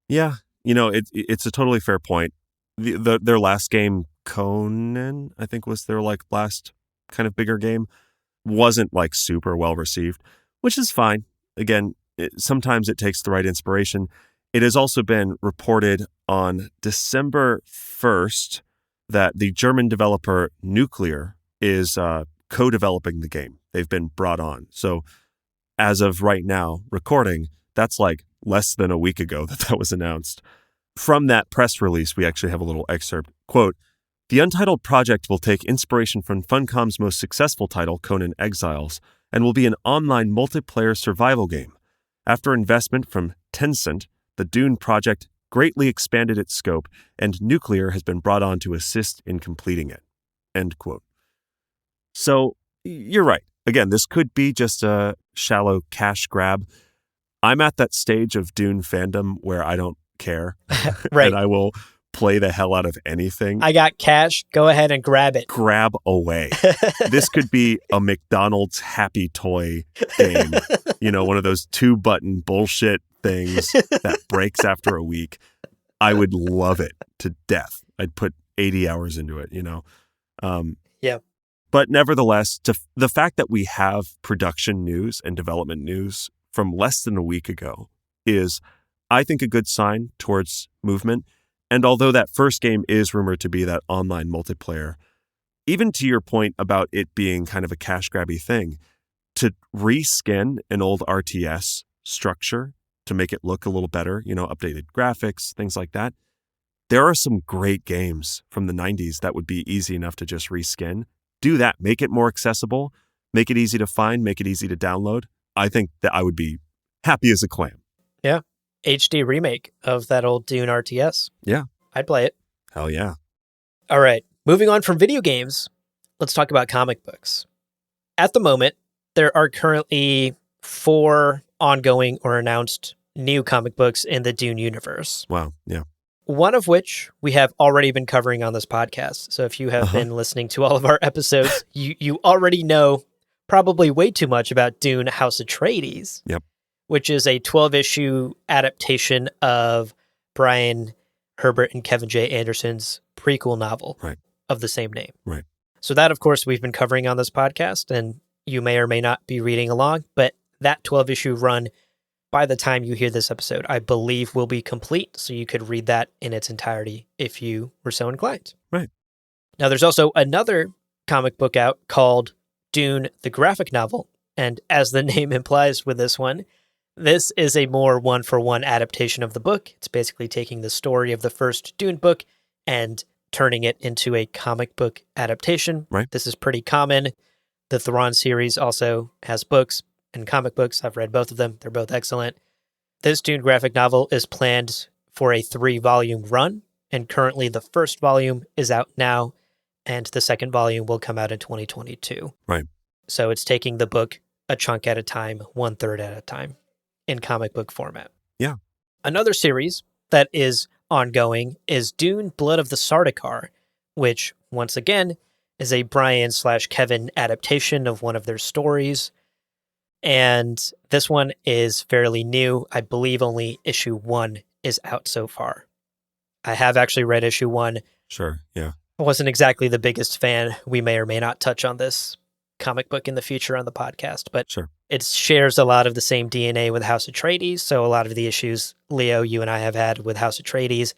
Yeah. It's a totally fair point. Their last game, Conan, I think was their like last kind of bigger game, wasn't like super well received, which is fine. Again, sometimes it takes the right inspiration. It has also been reported on December 1st that the German developer Nuclear is co-developing the game. They've been brought on. So as of right now, recording, that's like less than a week ago that was announced. From that press release, we actually have a little excerpt. Quote, "The Untitled project will take inspiration from Funcom's most successful title, Conan Exiles, and will be an online multiplayer survival game. After investment from Tencent, the Dune project greatly expanded its scope, and Nuclear has been brought on to assist in completing it." End quote. So, you're right. Again, this could be just a shallow cash grab. I'm at that stage of Dune fandom where I don't care. Right. And I will play the hell out of anything. I got cash. Go ahead and grab it. Grab away. This could be a McDonald's Happy Toy game. One of those 2-button bullshit things that breaks after a week. I would love it to death. I'd put 80 hours into it, Yeah. But nevertheless, the fact that we have production news and development news from less than a week ago is, I think, a good sign towards movement. And although that first game is rumored to be that online multiplayer, even to your point about it being kind of a cash grabby thing, to reskin an old RTS structure to make it look a little better, updated graphics, things like that. There are some great games from the 90s that would be easy enough to just reskin. Do that. Make it more accessible. Make it easy to find. Make it easy to download. I think that I would be happy as a clam. Yeah. HD remake of that old Dune RTS. Yeah. I'd play it. Hell yeah. All right. Moving on from video games, let's talk about comic books. At the moment, there are currently 4 ongoing or announced new comic books in the Dune universe. Wow. Yeah. One of which we have already been covering on this podcast. So if you have been listening to all of our episodes, you already know probably way too much about Dune House Atreides. Yep. Which is a 12-issue adaptation of Brian Herbert and Kevin J. Anderson's prequel novel of the same name. Right. So that, of course, we've been covering on this podcast, and you may or may not be reading along, but that 12-issue run, by the time you hear this episode, I believe will be complete, so you could read that in its entirety if you were so inclined. Right. Now, there's also another comic book out called Dune, the graphic novel, and as the name implies with this one, this is a more one-for-one adaptation of the book. It's basically taking the story of the first Dune book and turning it into a comic book adaptation. Right. This is pretty common. The Thrawn series also has books and comic books. I've read both of them. They're both excellent. This Dune graphic novel is planned for a 3-volume run, and currently the first volume is out now, and the second volume will come out in 2022. Right. So it's taking the book a chunk at a time, 1/3 at a time, in comic book format. Yeah. Another series that is ongoing is Dune Blood of the Sardaukar, which, once again, is a Brian/Kevin adaptation of one of their stories. And this one is fairly new. I believe only issue 1 is out so far. I have actually read issue 1. Sure, yeah. I wasn't exactly the biggest fan. We may or may not touch on this comic book in the future on the podcast, but sure. It shares a lot of the same DNA with House Atreides, so a lot of the issues, Leo, you and I have had with House Atreides,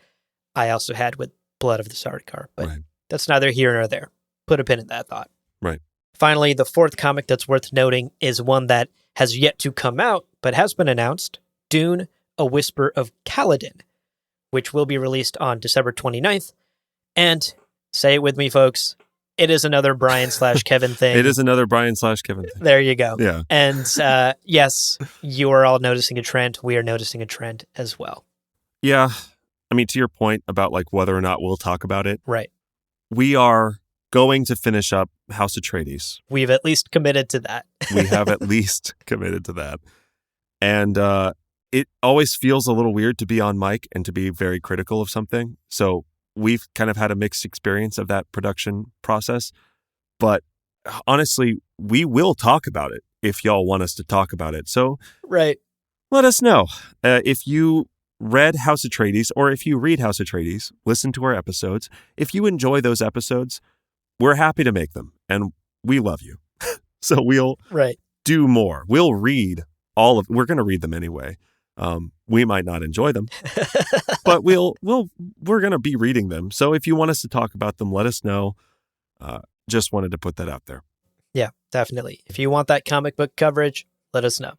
I also had with Blood of the Sardaukar, but that's neither here nor there. Put a pin in that thought. Right. Finally, the 4th comic that's worth noting is one that has yet to come out, but has been announced, Dune, A Whisper of Kaladin, which will be released on December 29th, and, say it with me, folks, it is another Brian/Kevin thing. It is another Brian/Kevin thing. There you go. Yeah. And yes, you are all noticing a trend. We are noticing a trend as well. Yeah. I mean, to your point about like whether or not we'll talk about it. Right. We are going to finish up House Atreides. We've at least committed to that. We have at least committed to that. And it always feels a little weird to be on mic and to be very critical of something. So we've kind of had a mixed experience of that production process. But honestly, we will talk about it if y'all want us to talk about it. So let us know. If you read House Atreides or if you read House Atreides, listen to our episodes. If you enjoy those episodes, we're happy to make them and we love you. So we'll do more. We'll read we're going to read them anyway. We might not enjoy them, but we're going to be reading them. So if you want us to talk about them, let us know. Just wanted to put that out there. Yeah, definitely. If you want that comic book coverage, let us know.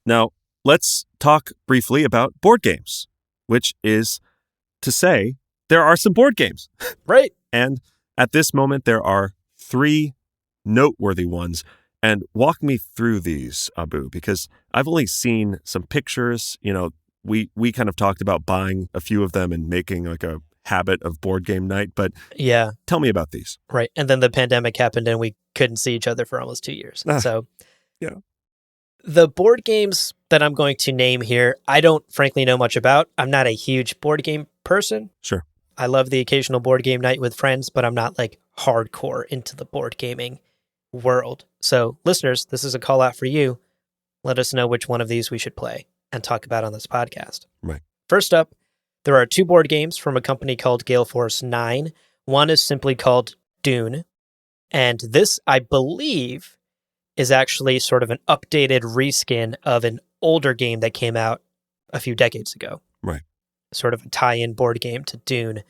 Now, let's talk briefly about board games, which is to say there are some board games. Right. And at this moment, there are 3 noteworthy ones. And walk me through these, Abu, because I've only seen some pictures. You know, we kind of talked about buying a few of them and making like a habit of board game night. But yeah, tell me about these. Right. And then the pandemic happened and we couldn't see each other for almost 2 years. So yeah, the board games that I'm going to name here, I don't frankly know much about. I'm not a huge board game person. Sure. I love the occasional board game night with friends, but I'm not like hardcore into the board gaming world. So listeners, this is a call out for you. Let us know which one of these we should play and talk about on this podcast. Right. First up, there are 2 board games from a company called Gale Force 9. One is simply called Dune. And this, I believe, is actually sort of an updated reskin of an older game that came out a few decades ago. Right. Sort of a tie-in board game to Dune.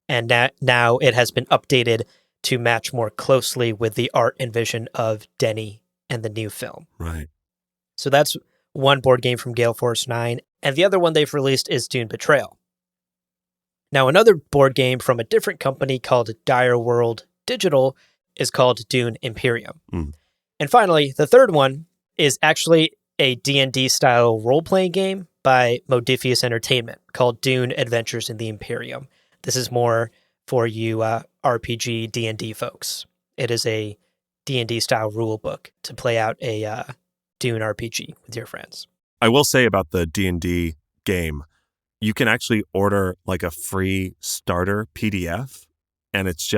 And now it has been updated to match more closely with the art and vision of Denis and the new film. Right. So that's one board game from Gale Force 9. And the other one they've released is Dune Betrayal. Now, another board game from a different company called Dire World Digital is called Dune Imperium. Mm. And finally, the third one is actually a D&D style role-playing game by Modiphius Entertainment called Dune Adventures in the Imperium. This is more for you RPG D&D folks. It is a D&D style rule book to play out a Dune RPG with your friends. I will say about the D&D game, you can actually order like a free starter PDF, and it's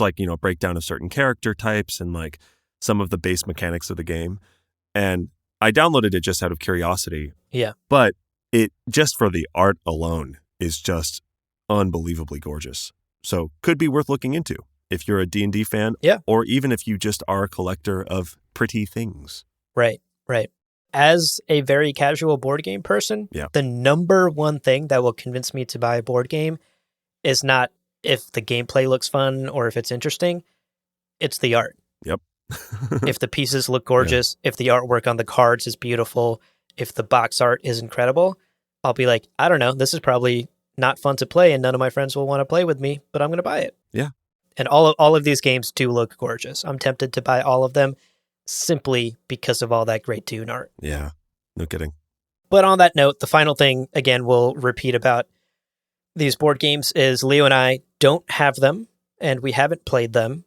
like, a breakdown of certain character types and like some of the base mechanics of the game. And I downloaded it just out of curiosity. Yeah. But it just for the art alone is just unbelievably gorgeous. So could be worth looking into if you're a D&D fan, yeah, or even if you just are a collector of pretty things. Right. As a very casual board game person, the number one thing that will convince me to buy a board game is not if the gameplay looks fun or if it's interesting. It's the art. Yep. If the pieces look gorgeous, if the artwork on the cards is beautiful, if the box art is incredible, I'll be like, I don't know, this is probably not fun to play and none of my friends will want to play with me, but I'm going to buy it. Yeah. And all of these games do look gorgeous. I'm tempted to buy all of them simply because of all that great Dune art. Yeah, no kidding. But on that note, the final thing, again, we'll repeat about these board games is Leo and I don't have them and we haven't played them.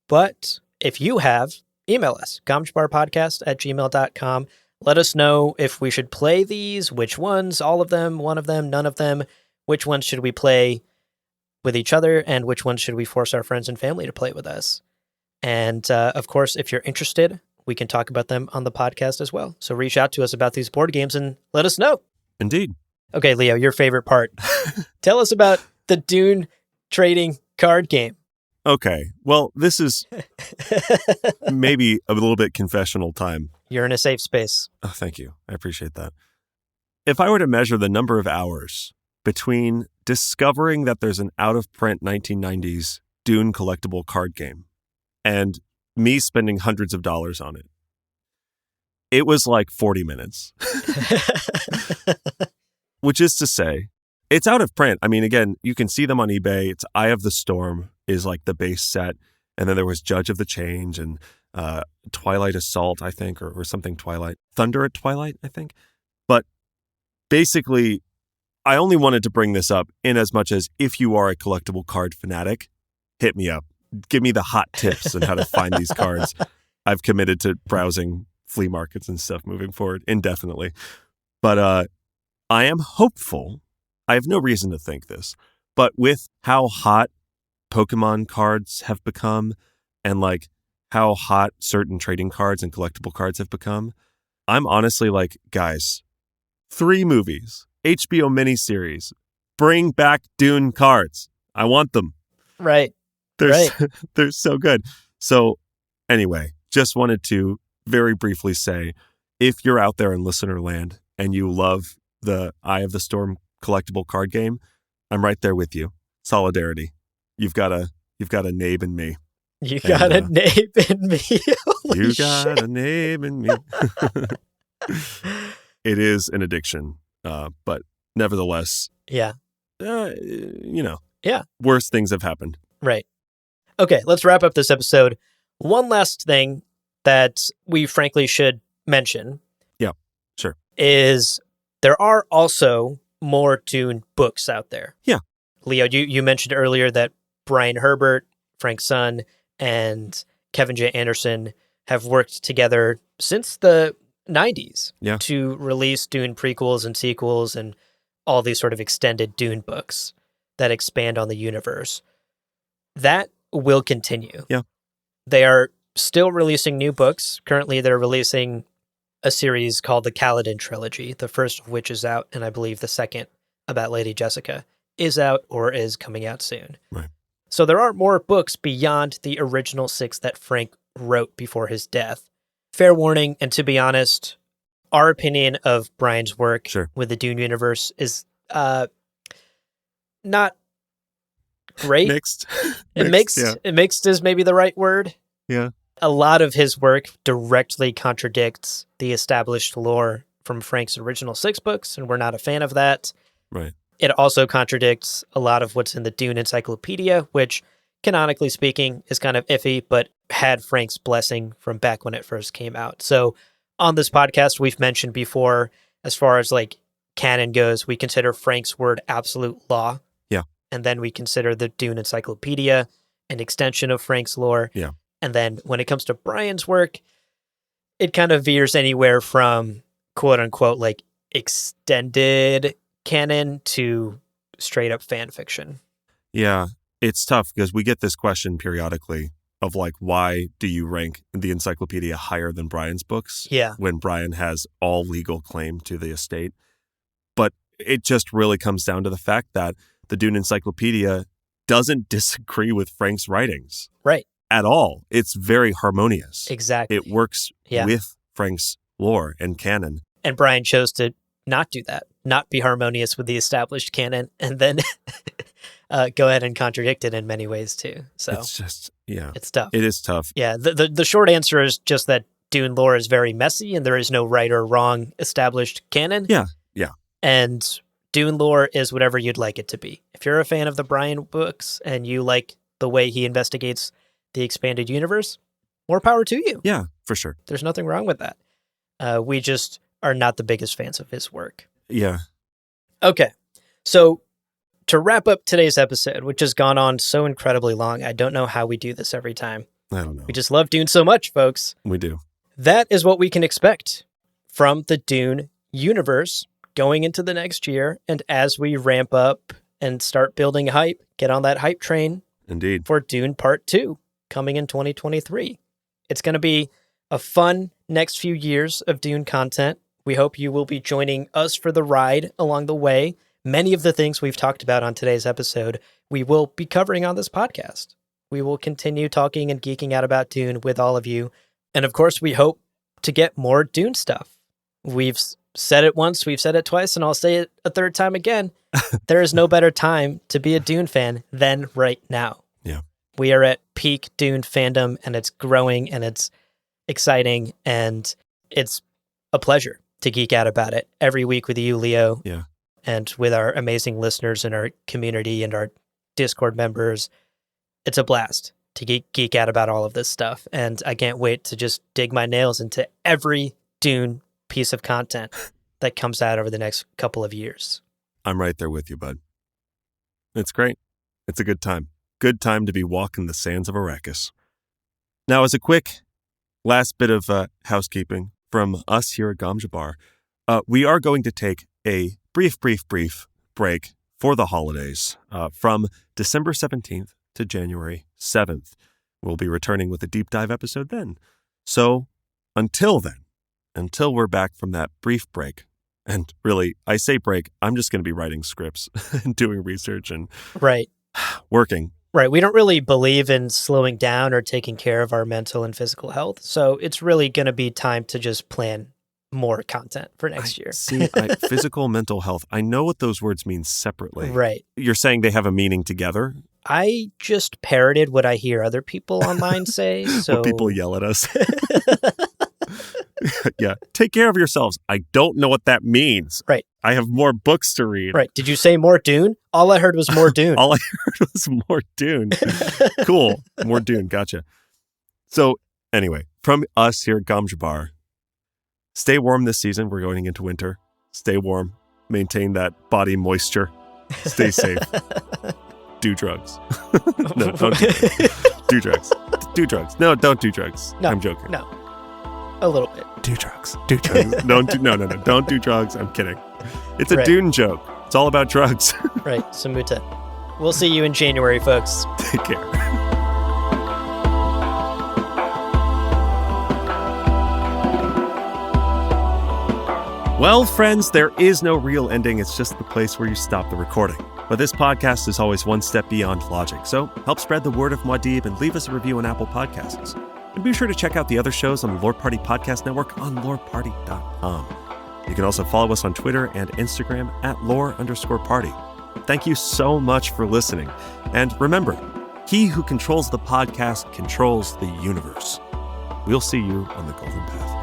But if you have, email us, gomshbarpodcast@gmail.com. Let us know if we should play these, which ones, all of them, one of them, none of them. Which ones should we play with each other and which ones should we force our friends and family to play with us? And of course, if you're interested, we can talk about them on the podcast as well. So reach out to us about these board games and let us know. Indeed. Okay, Leo, your favorite part. Tell us about the Dune trading card game. Okay, well, this is maybe a little bit confessional time. You're in a safe space. Oh, thank you. I appreciate that. If I were to measure the number of hours between discovering that there's an out-of-print 1990s Dune collectible card game and me spending hundreds of dollars on it, it was like 40 minutes. Which is to say, it's out of print. I mean, again, you can see them on eBay. It's Eye of the Storm is like the base set. And then there was Judge of the Change and Twilight Assault, I think, or something Twilight. Thunder at Twilight, I think. But basically, I only wanted to bring this up in as much as if you are a collectible card fanatic, hit me up. Give me the hot tips on how to find these cards. I've committed to browsing flea markets and stuff moving forward indefinitely. But I am hopeful. I have no reason to think this, but with how hot Pokemon cards have become and like how hot certain trading cards and collectible cards have become, I'm honestly like, guys, 3 movies, HBO miniseries, bring back Dune cards. I want them. Right. They're so good. So anyway, just wanted to very briefly say, if you're out there in listener land and you love the Eye of the Storm collectible card game, I'm right there with you. Solidarity. You've got a nabe in me. You got a nabe in me. You got a nabe in me. It is an addiction, but nevertheless, yeah, worse things have happened. Right. Okay, let's wrap up this episode. One last thing that we frankly should mention. Yeah, sure. Is there are also more Dune books out there. Yeah. Leo, you mentioned earlier that Brian Herbert, Frank Sun, and Kevin J. Anderson have worked together since the 90s to release Dune prequels and sequels and all these sort of extended Dune books that expand on the universe. That will continue. Yeah. They are still releasing new books. Currently, they're releasing a series called the Kaladin Trilogy, the first of which is out, and I believe the second, about Lady Jessica, is out or is coming out soon. Right. So there are more books beyond the original 6 that Frank wrote before his death. Fair warning, and to be honest, our opinion of Brian's work Sure. with the Dune universe is not great. Mixed. Mixed is maybe the right word. Yeah. A lot of his work directly contradicts the established lore from Frank's original 6 books, and we're not a fan of that. Right. It also contradicts a lot of what's in the Dune Encyclopedia, which, canonically speaking, is kind of iffy, but had Frank's blessing from back when it first came out. So on this podcast, we've mentioned before, as far as like canon goes, we consider Frank's word absolute law. Yeah. And then we consider the Dune Encyclopedia an extension of Frank's lore. Yeah. And then when it comes to Brian's work, it kind of veers anywhere from quote unquote like extended canon to straight up fan fiction. Yeah, it's tough because we get this question periodically of like, why do you rank the encyclopedia higher than Brian's books? Yeah. When Brian has all legal claim to the estate. But it just really comes down to the fact that the Dune Encyclopedia doesn't disagree with Frank's writings. Right. At all. It's very harmonious. Exactly. It works with Frank's lore and canon. And Brian chose to not do that, not be harmonious with the established canon, and then go ahead and contradict it in many ways too. So it's just, it's tough. It is tough. Yeah. The short answer is just that Dune lore is very messy and there is no right or wrong established canon. Yeah. And Dune lore is whatever you'd like it to be. If you're a fan of the Brian books and you like the way he investigates the expanded universe, more power to you. Yeah, for sure. There's nothing wrong with that. We just are not the biggest fans of his work. Yeah. Okay. So to wrap up today's episode, which has gone on so incredibly long, I don't know how we do this every time. I don't know. We just love Dune so much, folks. We do. That is what we can expect from the Dune universe going into the next year. And as we ramp up and start building hype, get on that hype train. Indeed. For Dune Part 2 coming in 2023. It's going to be a fun next few years of Dune content. We hope you will be joining us for the ride along the way. Many of the things we've talked about on today's episode, we will be covering on this podcast. We will continue talking and geeking out about Dune with all of you. And of course, we hope to get more Dune stuff. We've said it once, we've said it twice, and I'll say it a third time again. There is no better time to be a Dune fan than right now. Yeah. We are at peak Dune fandom, and it's growing, and it's exciting, and it's a pleasure to geek out about it every week with you, Leo. Yeah. And with our amazing listeners and our community and our Discord members. It's a blast to geek out about all of this stuff. And I can't wait to just dig my nails into every Dune piece of content that comes out over the next couple of years. I'm right there with you, bud. It's great. It's a good time. Good time to be walking the sands of Arrakis. Now, as a quick last bit of housekeeping from us here at Gamjabar, we are going to take a brief break for the holidays from December 17th to January 7th. We'll be returning with a deep dive episode then. So until then, until we're back from that brief break, and really, I say break, I'm just going to be writing scripts and doing research and working. Right. We don't really believe in slowing down or taking care of our mental and physical health. So it's really going to be time to just plan more content for next year. Physical, mental health. I know what those words mean separately. Right. You're saying they have a meaning together? I just parroted what I hear other people online say. So what people yell at us. Yeah. Take care of yourselves. I don't know what that means. Right. I have more books to read. Right. Did you say more Dune? All I heard was more Dune. All I heard was more Dune. Cool. More Dune. Gotcha. So anyway, from us here at Gamjabar, stay warm this season. We're going into winter. Stay warm. Maintain that body moisture. Stay safe. Do drugs. No, don't do drugs. Do drugs. Do drugs. No, don't do drugs. No, I'm joking. No. A little bit. Do drugs. Do drugs. No. Don't do drugs. I'm kidding. It's a right. Dune joke. It's all about drugs. Right. Samuta. We'll see you in January, folks. Take care. Well, friends, there is no real ending. It's just the place where you stop the recording. But this podcast is always one step beyond logic. So help spread the word of Muad'Dib and leave us a review on Apple Podcasts. And be sure to check out the other shows on the Lore Party Podcast Network on loreparty.com. You can also follow us on Twitter and Instagram at lore_party. Thank you so much for listening. And remember, he who controls the podcast controls the universe. We'll see you on the Golden Path.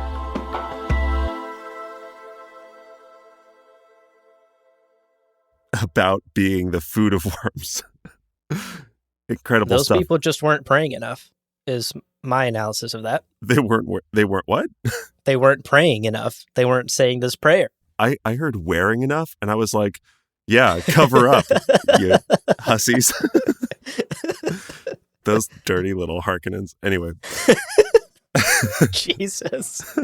About being the food of worms. Incredible Those stuff. people just weren't praying enough, is my analysis of that. They weren't what? They weren't praying enough. They weren't saying this prayer. I heard wearing enough, and I was like, yeah, cover up, you hussies. Those dirty little Harkonnens. Anyway. Jesus.